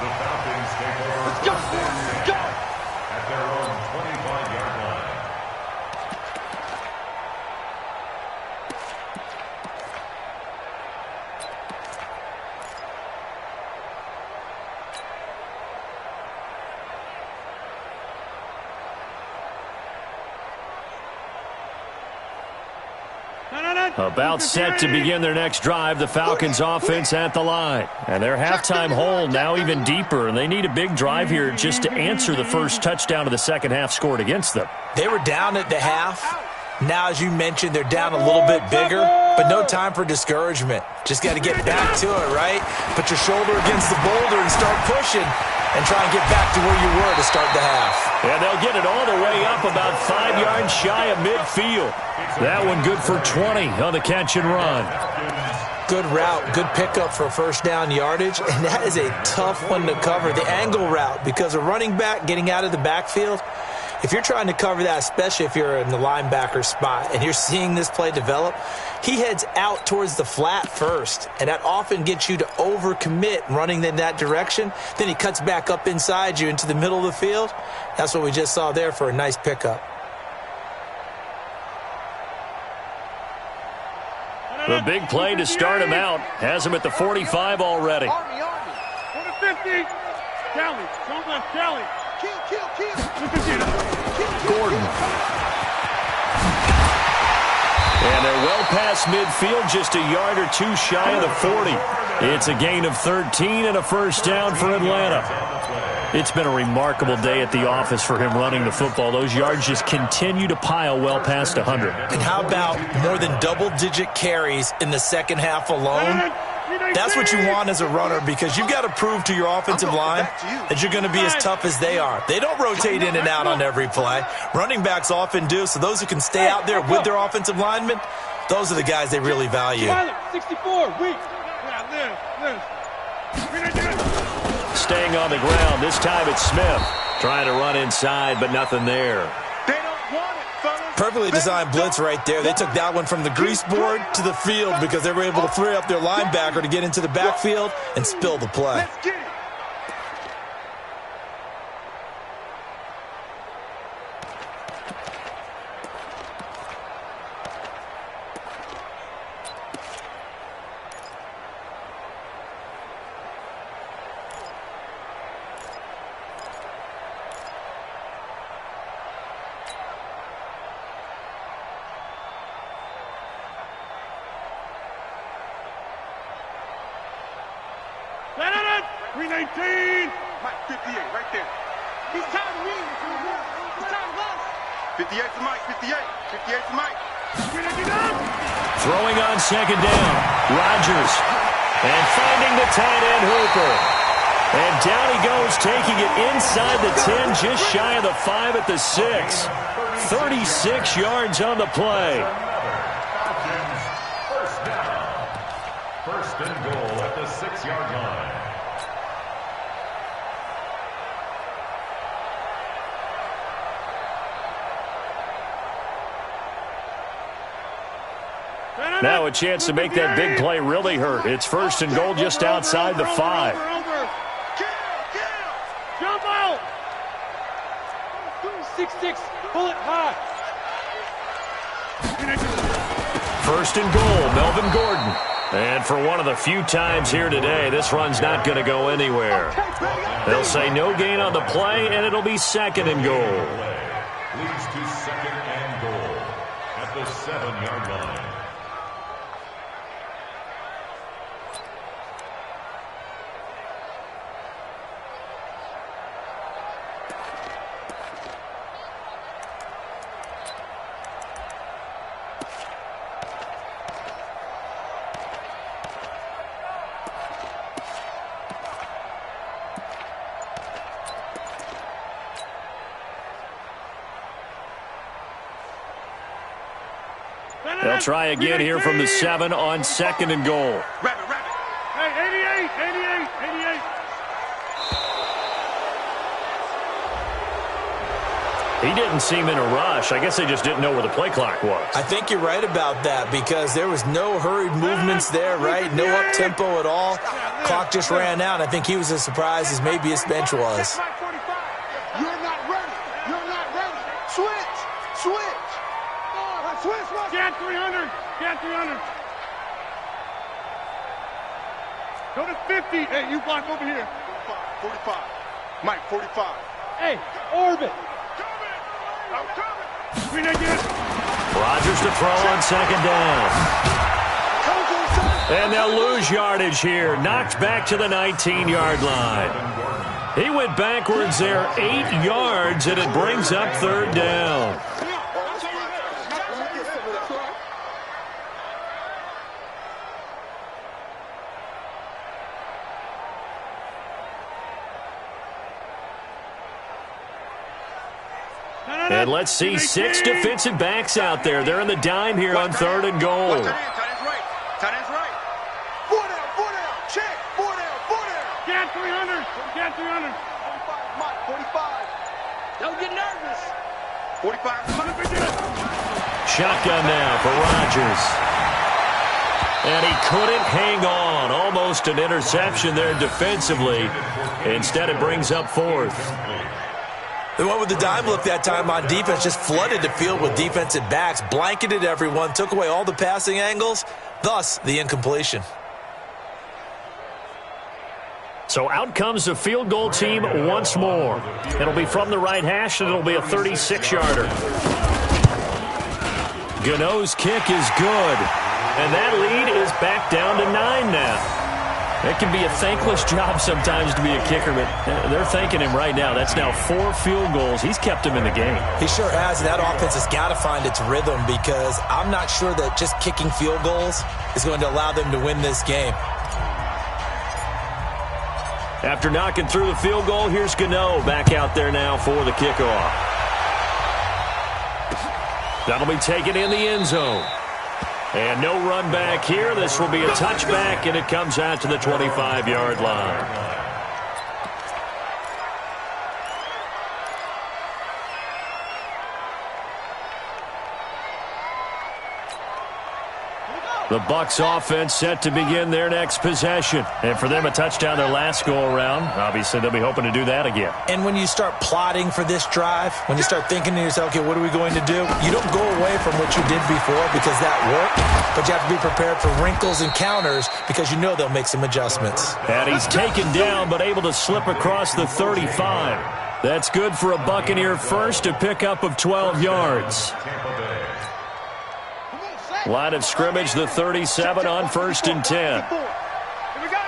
The Falcons take over at their own 25-yard line. About set to begin their next drive, the Falcons offense at the line. And their halftime hole now even deeper, and they need a big drive here just to answer the first touchdown of the second half scored against them. They were down at the half. Now, as you mentioned, they're down a little bit bigger, but no time for discouragement. Just got to get back to it, right? Put your shoulder against the boulder and start pushing and try and get back to where you were to start the half. And they'll get it all the way up about 5 yards shy of midfield. That one good for 20 on the catch and run. Good route, good pickup for 1st down yardage, and that is a tough one to cover, the angle route, because a running back getting out of the backfield, if you're trying to cover that, especially if you're in the linebacker spot and you're seeing this play develop, he heads out towards the flat first, and that often gets you to overcommit running in that direction. Then he cuts back up inside you into the middle of the field. That's what we just saw there for a nice pickup. The big play to start him out has him at the 45 already. Army. 150. Kelly. Don't let Kelly. Kill. Gordon. And they're well past midfield, just a yard or two shy of the 40. It's a gain of 13 and a 1st down for Atlanta. It's been a remarkable day at the office for him running the football. Those yards just continue to pile well past 100. And how about more than double-digit carries in the second half alone? That's what you want as a runner, because you've got to prove to your offensive line that you're going to be as tough as they are. They don't rotate in and out on every play. Running backs often do, so those who can stay out there with their offensive linemen, those are the guys they really value. 64, weak. Staying on the ground, this time it's Smith. Trying to run inside, but nothing there. They don't want it, fellas. Perfectly designed blitz right there. They took that one from the grease board to the field because they were able to free up their linebacker to get into the backfield and spill the play. Let's get it. Mike, 58, right there. He's tired of me. He's tired of us. 58 to Mike, 58. 58 to Mike. Throwing on 2nd down. Rodgers. And finding the tight end Hooper. And down he goes, taking it inside the 10, just shy of the 5 at the 6. 36 yards on the play. First down. 1st and goal at the 6-yard line. Now a chance to make that big play really hurt. It's 1st and goal just outside the 5. Jump out. 6-6. Pull it high. 1st and goal, Melvin Gordon. And for one of the few times here today, this run's not going to go anywhere. They'll say no gain on the play, and it'll be 2nd and goal. Leads to 2nd and goal at the 7-yard line. They'll try again here from the 7 on 2nd and goal. Rabbit. Hey, 88. He didn't seem in a rush. I guess they just didn't know where the play clock was. I think you're right about that because there was no hurried movements there, right? No up-tempo at all. Clock just ran out. I think he was as surprised as maybe his bench was. You're not ready. Switch. Get 300. Go to 50. Hey, you block over here. 45. Mike, 45. Hey, orbit. Coming. Rodgers to throw on 2nd down. And they'll lose yardage here. Knocked back to the 19-yard line. He went backwards there 8 yards, and it brings up 3rd down. And let's see 6 defensive backs out there. They're in the dime here on 3rd and goal. Tight end's right. 4 down. Check. 4 down. Get 300. 45, Mike, 45. Don't get nervous. 45. Shotgun now for Rodgers. And he couldn't hang on. Almost an interception there defensively. Instead, it brings up 4th. The one with the dime look that time on defense just flooded the field with defensive backs, blanketed everyone, took away all the passing angles, thus the incompletion. So out comes the field goal team once more. It'll be from the right hash, and it'll be a 36-yarder. Gano's kick is good, and that lead is back down to 9 now. It can be a thankless job sometimes to be a kicker, but they're thanking him right now. That's now 4 field goals. He's kept him in the game. He sure has, and that offense has got to find its rhythm because I'm not sure that just kicking field goals is going to allow them to win this game. After knocking through the field goal, here's Gano back out there now for the kickoff. That'll be taken in the end zone. And no run back here. This will be a touchback, and it comes out to the 25-yard line. The Bucs offense set to begin their next possession. And for them, a touchdown their last go-around. Obviously, they'll be hoping to do that again. And when you start plotting for this drive, when you start thinking to yourself, okay, what are we going to do? You don't go away from what you did before because that worked, but you have to be prepared for wrinkles and counters because you know they'll make some adjustments. And he's taken down but able to slip across the 35. That's good for a Buccaneer first, a pickup of 12 yards. Line of scrimmage, the 37 on 1st and 10. Here we go.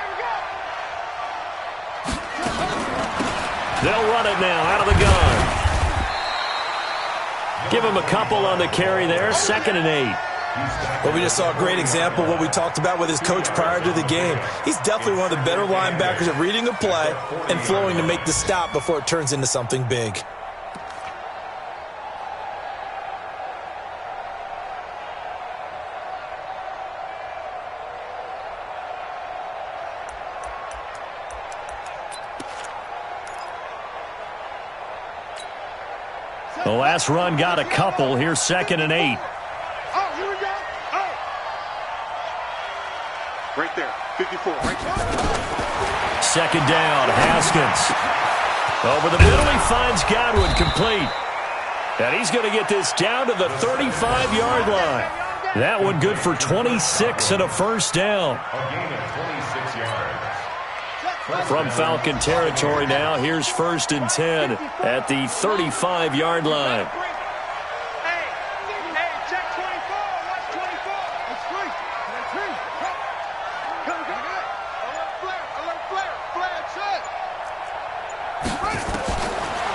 They'll run it now out of the gun. Give him a couple on the carry there, 2nd and 8. Well, we just saw a great example of what we talked about with his coach prior to the game. He's definitely one of the better linebackers at reading a play and flowing to make the stop before it turns into something big. The last run got a couple. Here's 2nd and 8. Oh, here we go. Oh. Right there. 54. Right there. Second down, Haskins. Over the middle, he finds Godwin complete. And he's going to get this down to the 35-yard line. That one good for 26 and a first down. A gain of 26 yards. From Falcon territory now, here's 1st and 10 at the 35-yard line.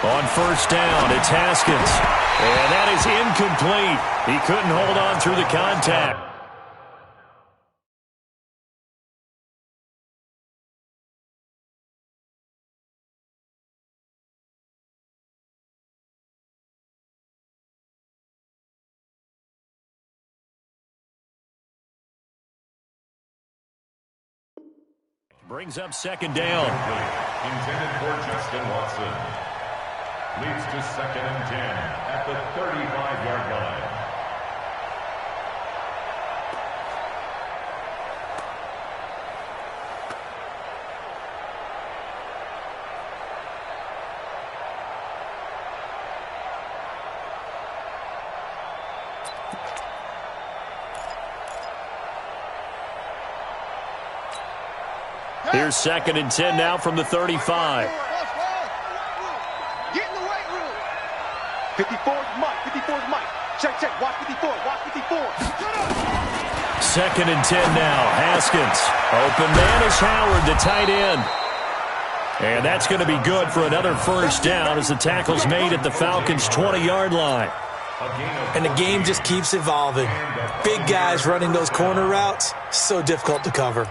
On 1st down, it's Haskins. And that is incomplete. He couldn't hold on through the contact. Brings up 2nd down. Intended for Justin Watson. Leads to 2nd and 10 at the 35-yard line. Here's 2nd and 10 now from the 35. Get in the weight room. 54 is Mike. 54 is Mike. Check. Watch 54. Watch 54. 2nd and 10 now. Haskins. Open man is Howard, the tight end. And that's going to be good for another first down as the tackle's made at the Falcons' 20-yard line. And the game just keeps evolving. Big guys running those corner routes, so difficult to cover.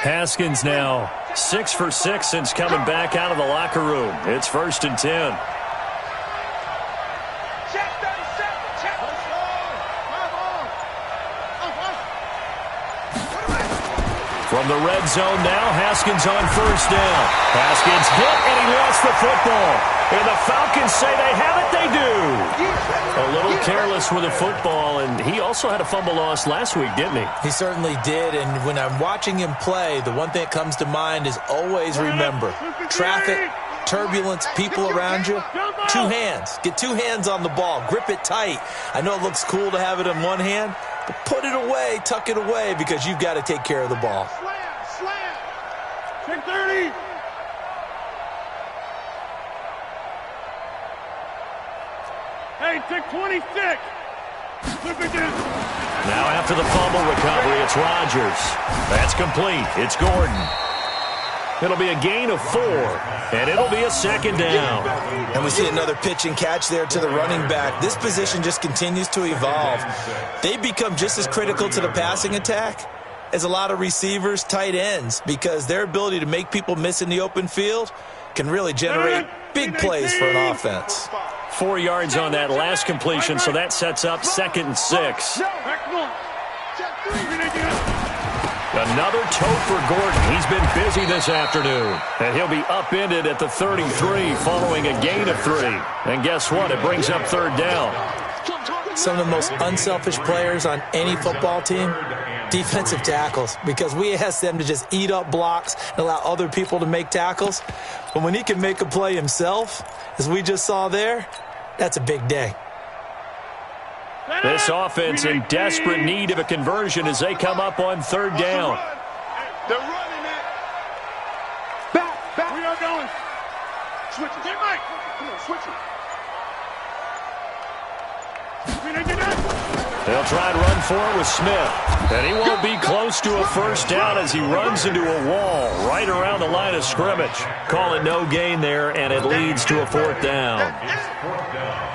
Haskins now 6 for 6 since coming back out of the locker room. It's 1st and 10. From the red zone now, Haskins on 1st down. Haskins hit, and he lost the football. And the Falcons say they have it, they do. A little careless with the football, and he also had a fumble loss last week, didn't he? He certainly did, and when I'm watching him play, the one thing that comes to mind is always remember, traffic, turbulence, people around you, 2 hands. Get 2 hands on the ball. Grip it tight. I know it looks cool to have it in one hand, but put it away, tuck it away, because you've got to take care of the ball. Slam. Check 30. Hey, check 26. Flip it down. Now after the fumble recovery, it's Rodgers. That's complete. It's Gordon. It'll be a gain of 4, and it'll be a 2nd down. And we see another pitch and catch there to the running back. This position just continues to evolve. They become just as critical to the passing attack as a lot of receivers, tight ends, because their ability to make people miss in the open field can really generate big plays for an offense. 4 yards on that last completion, so that sets up 2nd and 6. Another tote for Gordon. He's been busy this afternoon. And he'll be upended at the 33 following a gain of 3. And guess what? It brings up 3rd down. Some of the most unselfish players on any football team, defensive tackles, because we ask them to just eat up blocks and allow other people to make tackles. But when he can make a play himself, as we just saw there, that's a big day. This offense in desperate need of a conversion as they come up on 3rd down. They're running it. Back. We are going. Switch it. Hey, Mike. Come on, switch it. They'll try and run for it with Smith. And he won't be close to a first down as he runs into a wall right around the line of scrimmage. Call it no gain there, and it leads to a 4th down. It's 4th down.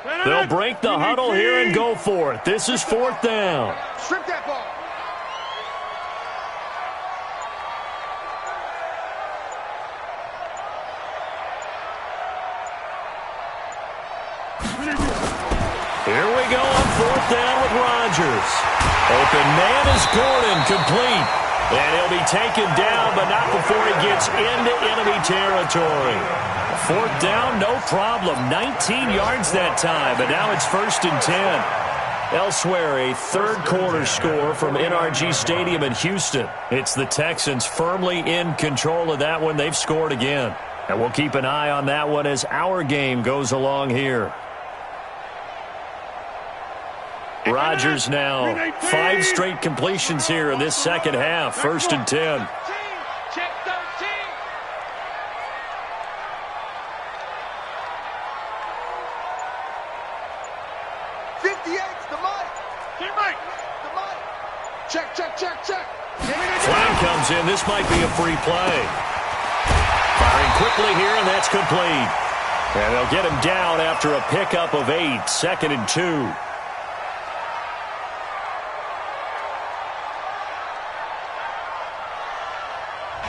They'll break the huddle here and go for it. This is 4th down. Strip that ball. Here we go on 4th down with Rodgers. Open man is Gordon, complete. And he'll be taken down, but not before he gets into enemy territory. 4th down, no problem. 19 yards that time, but now it's 1st and 10. Elsewhere, a third-quarter score from NRG Stadium in Houston. It's the Texans firmly in control of that one. They've scored again. And we'll keep an eye on that one as our game goes along here. Rodgers now 5 straight completions here in this second half. 1st and 10. Check 13. 58's the mic. Get right. The mic. Check. Flag comes in. This might be a free play. Firing quickly here, and that's complete. And they'll get him down after a pickup of 8. 2nd and 2.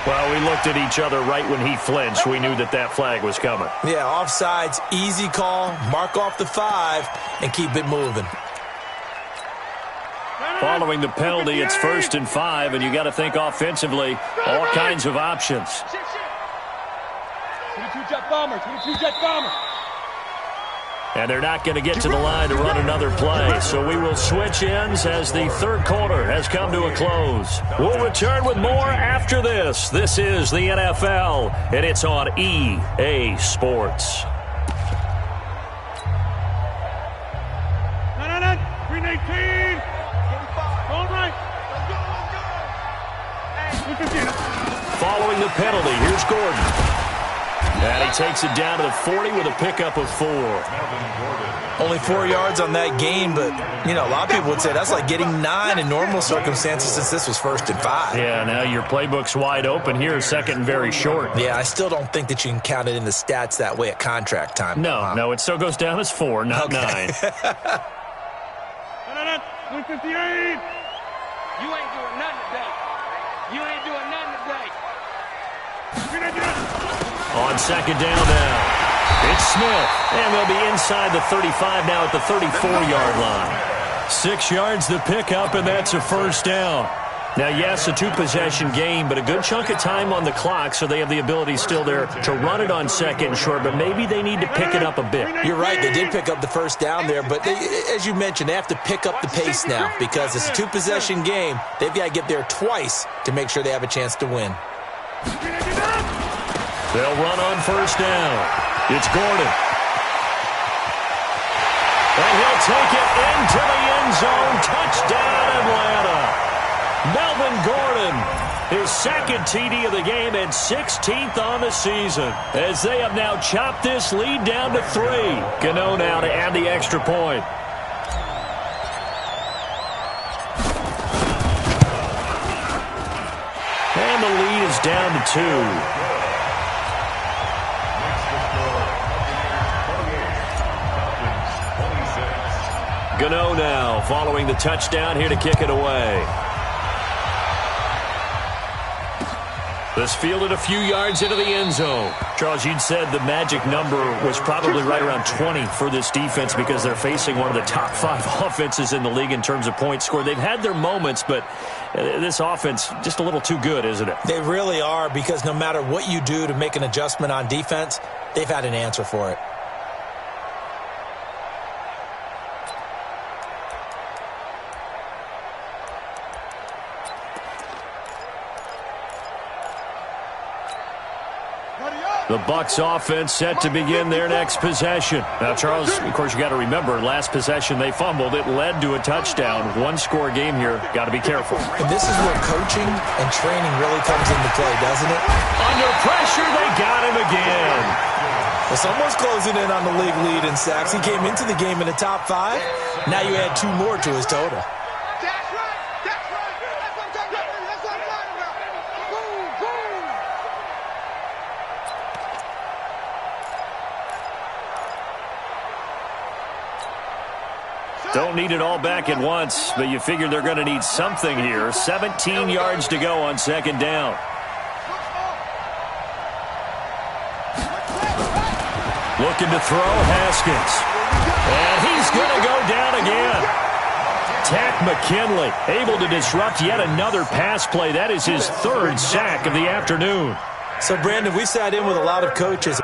Well, we looked at each other right when he flinched. We knew that that flag was coming. Yeah, offsides, easy call. Mark off the 5 and keep it moving. Following the penalty, it's 1st and 5, and you got to think offensively, all kinds of options. 22 jet bomber. And they're not going to get to the line to run another play. So we will switch ends as the third quarter has come to a close. We'll return with more after this. This is the NFL, and it's on EA Sports. Green 18. All right. Following the penalty, here's Gordon. And he takes it down to the 40 with a pickup of 4. Only 4 yards on that gain, but, you know, a lot of people would say that's like getting 9 in normal circumstances since this was 1st and 5. Yeah, now your playbook's wide open here, 2nd and very short. Yeah, I still don't think that you can count it in the stats that way at contract time. No, it still goes down as 4, not 9. 158. You ain't doing nothing today. On 2nd down now, it's Smith, and they'll be inside the 35 now at the 34-yard line. 6 yards the pickup, and that's a 1st down. Now, yes, a 2-possession game, but a good chunk of time on the clock, so they have the ability still there to run it on 2nd and short, but maybe they need to pick it up a bit. You're right, they did pick up the 1st down there, but they, as you mentioned, they have to pick up the pace now because it's a 2-possession game. They've got to get there twice to make sure they have a chance to win. They'll run on 1st down. It's Gordon. And he'll take it into the end zone. Touchdown, Atlanta. Melvin Gordon, his 2nd TD of the game and 16th on the season. As they have now chopped this lead down to 3. Gano now to add the extra point. And the lead is down to 2. Gano now following the touchdown here to kick it away. This fielded a few yards into the end zone. Charles, you'd said the magic number was probably right around 20 for this defense because they're facing one of the top 5 offenses in the league in terms of points scored. They've had their moments, but this offense just a little too good, isn't it? They really are, because no matter what you do to make an adjustment on defense, they've had an answer for it. The Bucs offense set to begin their next possession. Now, Charles, of course, you got to remember, last possession they fumbled. It led to a touchdown. 1-score game here. Got to be careful. And this is where coaching and training really comes into play, doesn't it? Under pressure, they got him again. Well, someone's closing in on the league lead in sacks. He came into the game in the top 5. Now you add 2 more to his total. Don't need it all back at once, but you figure they're going to need something here. 17 yards to go on second down. Looking to throw, Haskins. And he's going to go down again. Tack McKinley able to disrupt yet another pass play. That is his third sack of the afternoon. So, Brandon, we sat in with a lot of coaches.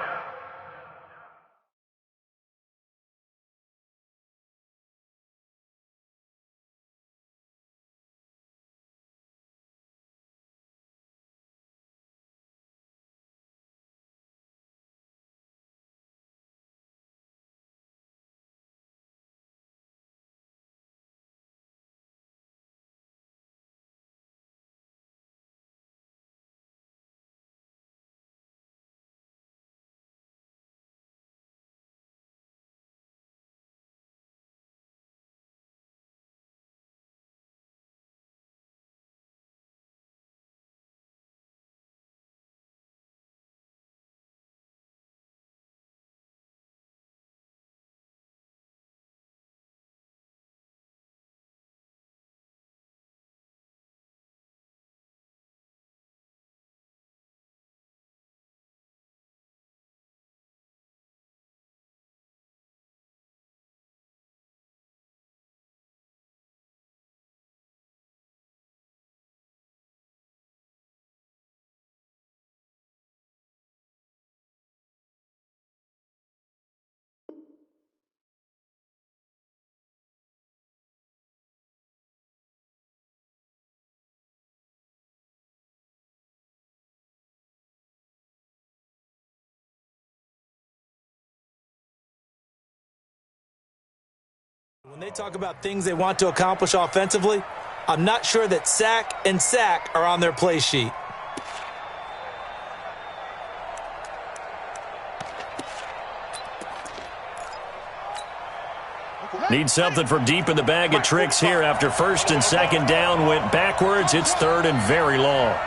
When they talk about things they want to accomplish offensively, I'm not sure that sack and sack are on their play sheet. Need something from deep in the bag of tricks here after first and second down went backwards. It's third and very long.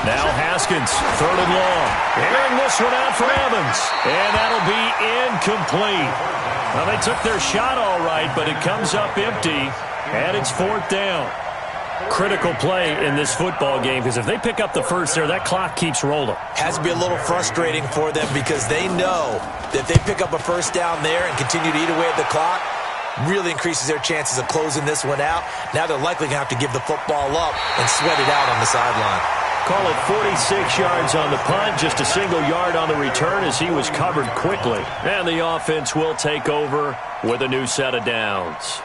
Now Haskins, third and long. Airing this one out for Evans. And that'll be incomplete. Well, they took their shot all right, but it comes up empty. And it's fourth down. Critical play in this football game, because if they pick up the first there, that clock keeps rolling. Has to be a little frustrating for them because they know that if they pick up a first down there and continue to eat away at the clock, really increases their chances of closing this one out. Now they're likely going to have to give the football up and sweat it out on the sideline. Call it 46 yards on the punt, just a single yard on the return as he was covered quickly. And the offense will take over with a new set of downs.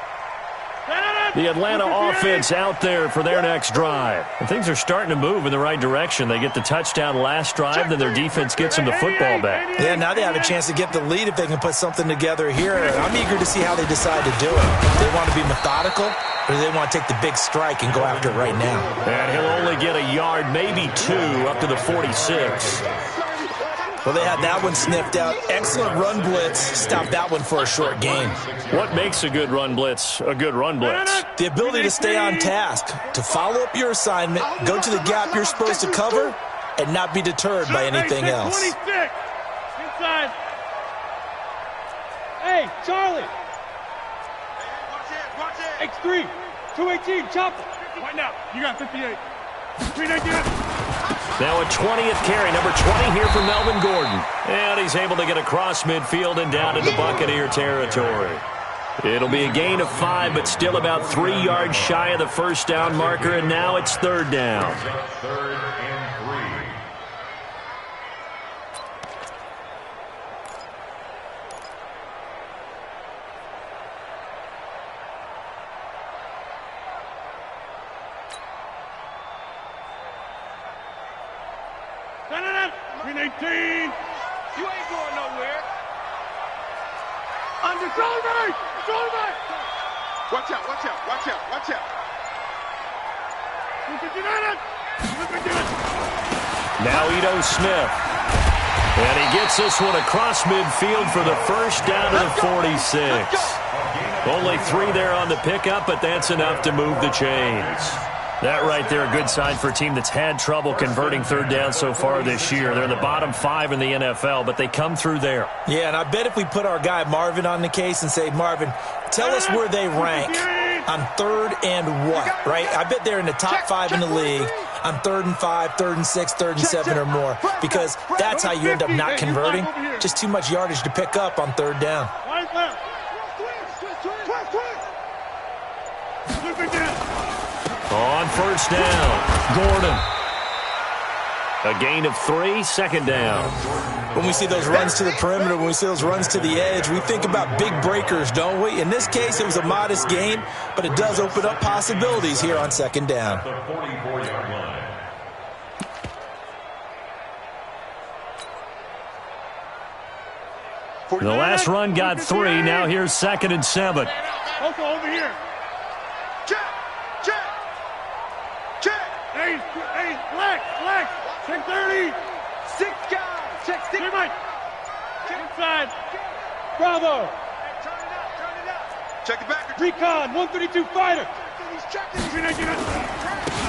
The Atlanta offense out there for their next drive. And things are starting to move in the right direction. They get the touchdown last drive, then their defense gets them the football back. Yeah, now they have a chance to get the lead if they can put something together here. I'm eager to see how they decide to do it. If they want to be methodical, or do they want to take the big strike and go after it right now? And he'll only get a yard, maybe two, up to the 46. Well, they had that one sniffed out. Excellent run blitz. Stopped that one for a short gain. What makes a good run blitz a good run blitz? The ability to stay on task, to follow up your assignment, go to the gap you're supposed to cover, and not be deterred by anything else. 26. Inside. Hey, Charlie. X3. 218. Chop it. Right now. You got 58. 319. Now a 20th carry, number 20 here for Melvin Gordon. And he's able to get across midfield and down into Buccaneer territory. It'll be a gain of 5, but still about 3 yards shy of the first down marker, and now it's third down. Third and 3. You ain't going nowhere. Under shoulder! Shoulder! Watch out, watch out, watch out, watch out. Now Ito Smith. And he gets this one across midfield for the first down to the 46. Only 3 there on the pickup, but that's enough to move the chains. That right there, a good sign for a team that's had trouble converting third down so far this year. They're in the bottom 5 in the NFL, but they come through there. Yeah, and I bet if we put our guy Marvin on the case and say, Marvin, tell us where they rank on third and what, right? I bet they're in the top 5 in the league on 3rd and 5, 3rd and 6, 3rd and 7 or more, because that's how you end up not converting. Just too much yardage to pick up on third down. On first down, Gordon. A gain of 3, second down. When we see those runs to the perimeter, when we see those runs to the edge, we think about big breakers, don't we? In this case, it was a modest gain, but it does open up possibilities here on second down. The 44-yard line. The last run got 3. Now here's 2nd and 7. Also over here. Check. Hey, flex. Check 30. 6 guys. Check 6. Hey, Mike. Inside. Bravo. Turn it up. Check it back. Recon, 132 fighter.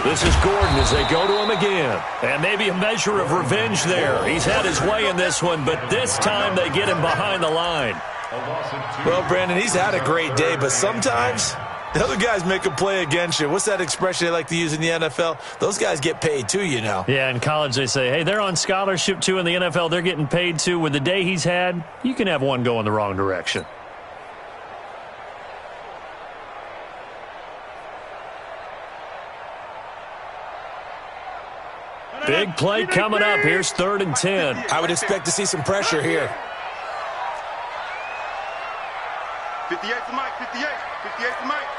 This is Gordon as they go to him again. And maybe a measure of revenge there. He's had his way in this one, but this time they get him behind the line. Well, Brandon, he's had a great day, but sometimes the other guys make a play against you. What's that expression they like to use in the NFL? Those guys get paid too, you know. Yeah, in college they say, hey, they're on scholarship too. In the NFL, they're getting paid too. With the day he's had, you can have one go in the wrong direction. Big play coming up. Here's 3rd and 10. I would expect to see some pressure here. 58 to Mike. 58 to Mike.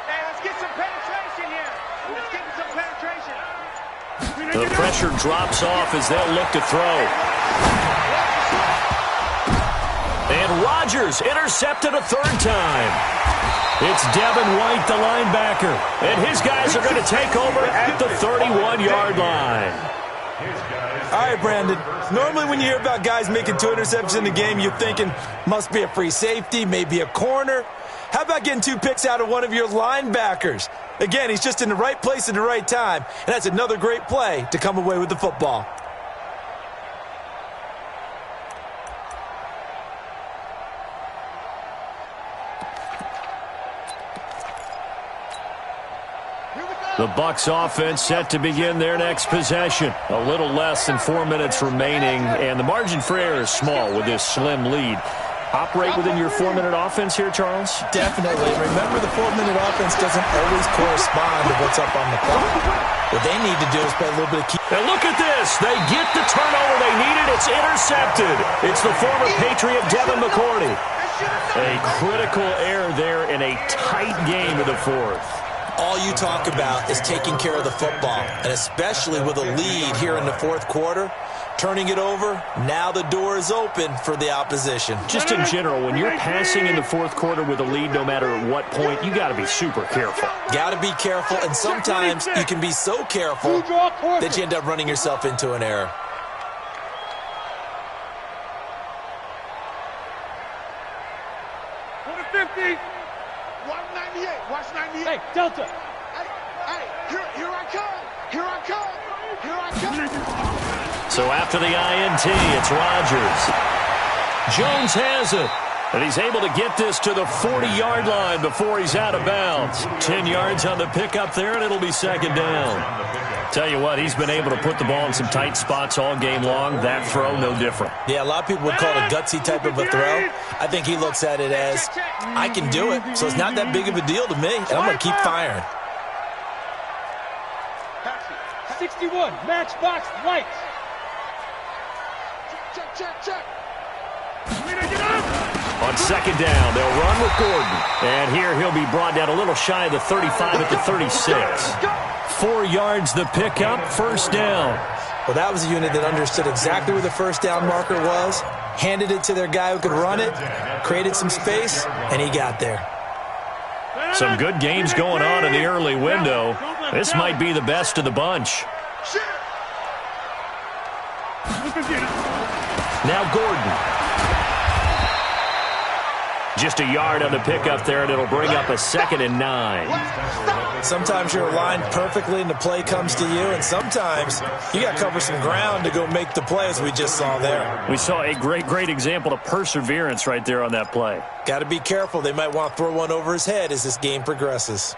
Hey, let's get some penetration here. Let's get some penetration. The pressure drops off as they'll look to throw. And Rodgers intercepted a 3rd time. It's Devin White, the linebacker. And his guys are going to take over at the 31-yard line. All right, Brandon. Normally when you hear about guys making 2 interceptions in the game, you're thinking must be a free safety, maybe a corner. How about getting 2 picks out of one of your linebackers? Again, he's just in the right place at the right time, and that's another great play to come away with the football. The Bucs offense set to begin their next possession. A little less than 4 minutes remaining, and the margin for error is small with this slim lead. Operate within your 4-minute offense here, Charles? Definitely. Remember, the 4-minute offense doesn't always correspond to what's up on the clock. What they need to do is play a little bit of key. And look at this. They get the turnover they needed. It's intercepted. It's the former Patriot Devin McCourty. A critical error there in a tight game of the 4th. All you talk about is taking care of the football, and especially with a lead here in the 4th quarter, turning it over, now the door is open for the opposition. Just in general, when you're passing in the 4th quarter with a lead, no matter at what point, you got to be super careful. Got to be careful, and sometimes you can be so careful that you end up running yourself into an error. Watch 98. Hey, Delta. Hey, here I come. So after the INT, it's Rodgers. Jones has it. And he's able to get this to the 40-yard line before he's out of bounds. 10 yards on the pickup there, and it'll be 2nd down. Tell you what, he's been able to put the ball in some tight spots all game long. That throw, no different. Yeah, a lot of people would call it a gutsy type of a throw. I think he looks at it as, I can do it, so it's not that big of a deal to me, and I'm going to keep firing. 61, matchbox lights. Check. On 2nd down, they'll run with Gordon. And here he'll be brought down a little shy of the 35 at the 36. 4 yards the pickup, 1st down. Well, that was a unit that understood exactly where the 1st down marker was, handed it to their guy who could run it, created some space, and he got there. Some good games going on in the early window. This might be the best of the bunch. Now Gordon. Just a yard on the pickup there, and it'll bring up a 2nd and 9. Sometimes you're aligned perfectly and the play comes to you, and sometimes you got to cover some ground to go make the play, as we just saw there. We saw a great example of perseverance right there on that play. Got to be careful. They might want to throw one over his head as this game progresses.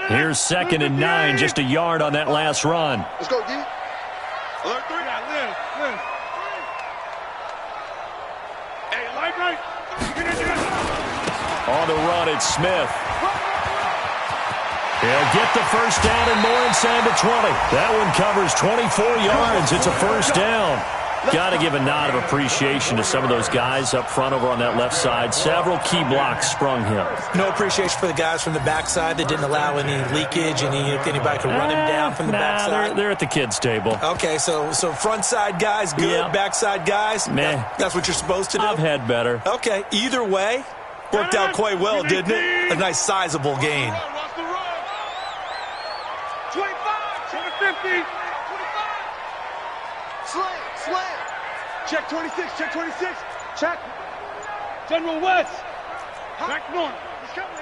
Here's 2nd and 9, just a yard on that last run. Let's go, D. Alert 3. Live. Hey, light right. On the run, it's Smith. He'll get the first down and more inside the 20. That one covers 24 yards. It's a first down. Got to give a nod of appreciation to some of those guys up front over on that left side. Several key blocks sprung him. No appreciation for the guys from the backside that didn't allow any leakage, anybody could run him down from the backside. They're at the kids' table. Okay, so front side guys good, Yeah. backside guys, meh. That's what you're supposed to do? I've had better. Okay, either way, worked out quite well, didn't it? A nice sizable gain. Watch the run. 25, check 50. 25. Slam. Check 26, check 26. Check. General West. Back north. He's coming.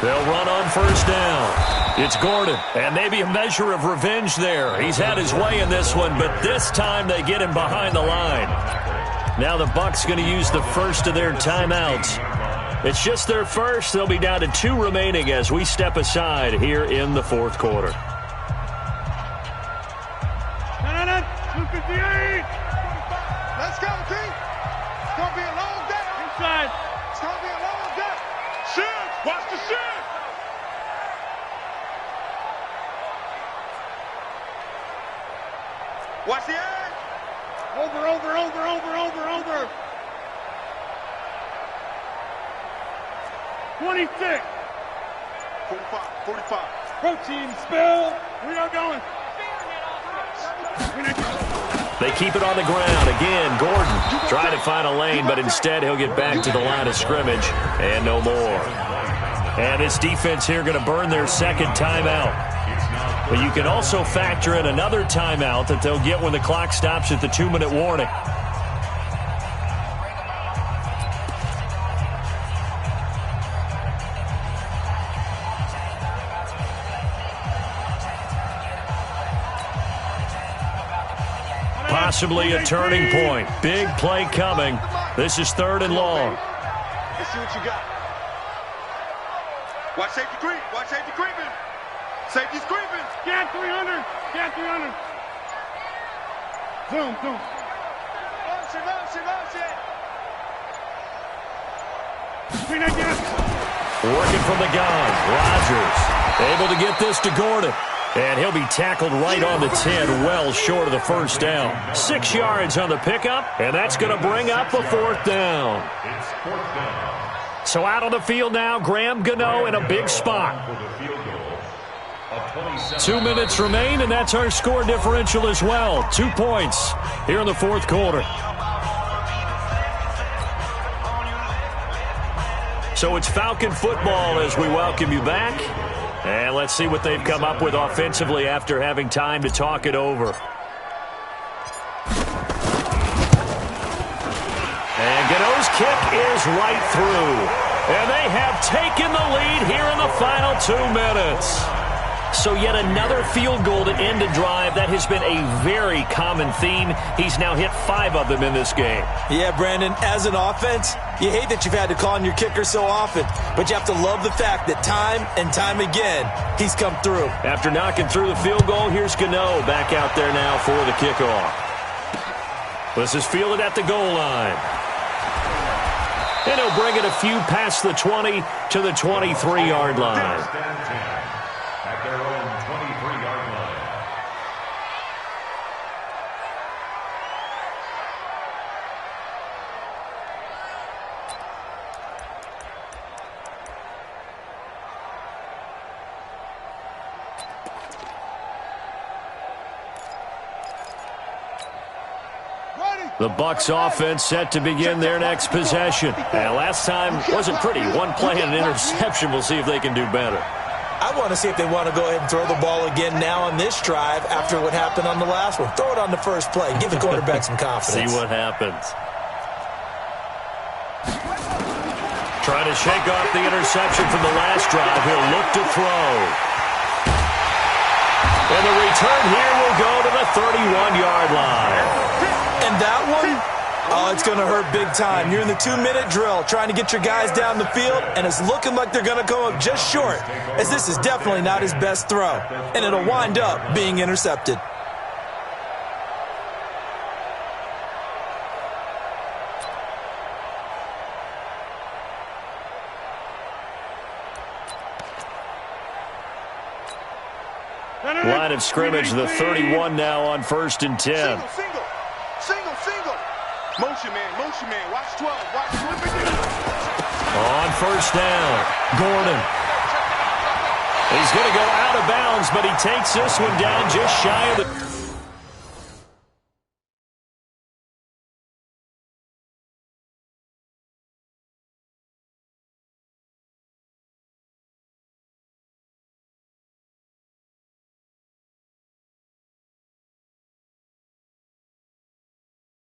They'll run on first down. It's Gordon, and maybe a measure of revenge there. He's had his way in this one, but this time they get him behind the line. Now the Bucs going to use the first of their timeouts. It's just their first. They'll be down to 2 remaining as we step aside here in the fourth quarter. 258. Let's go, T. It's going to be a long day. Inside. It's going to be a long day. Shift. Watch the shift. Watch the edge. Over. 26. 45. Protein spill. We are going. They keep it on the ground. Again, Gordon trying to find a lane, but instead he'll get back to the line of scrimmage and no more. And this defense here going to burn their second timeout. But you can also factor in another timeout that they'll get when the clock stops at the 2-minute warning. Possibly a turning point. Big play coming. This is 3rd and long. Let's see what you got. Watch safety creep. Safety's creeping. Scan 300. Zoom. Motion. Working from the gun. Rodgers able to get this to Gordon. And he'll be tackled right on the 10, well short of the first down. 6 yards on the pickup, and that's going to bring up a 4th down. So out on the field now, Graham Gano in a big spot. 2 minutes remain, and that's our score differential as well. 2 points here in the fourth quarter. So it's Falcon football as we welcome you back. And let's see what they've come up with offensively after having time to talk it over. And Gano's kick is right through. And they have taken the lead here in the final 2 minutes. So yet another field goal to end a drive. That has been a very common theme. He's now hit 5 of them in this game. Yeah, Brandon, as an offense, you hate that you've had to call on your kicker so often, but you have to love the fact that time and time again, he's come through. After knocking through the field goal, here's Gano back out there now for the kickoff. This is fielded at the goal line. And he'll bring it a few past the 20 to the 23-yard line. At their own 23-yard line. The Bucs offense set to begin their next possession. And last time wasn't pretty. 1 play and an interception. We'll see if they can do better. I want to see if they want to go ahead and throw the ball again now on this drive after what happened on the last one. Throw it on the first play. Give the quarterback some confidence. See what happens. Trying to shake off the interception from the last drive. He'll look to throw. And the return here will go to the 31-yard line. And that one, oh, it's going to hurt big time. You're in the 2-minute drill trying to get your guys down the field, and it's looking like they're going to go up just short, as this is definitely not his best throw, and it'll wind up being intercepted. Line of scrimmage, the 31 now on 1st and 10. Single. Motion man. Watch 12. Watch 12. On 1st down, Gordon. He's going to go out of bounds, but he takes this one down just shy of the...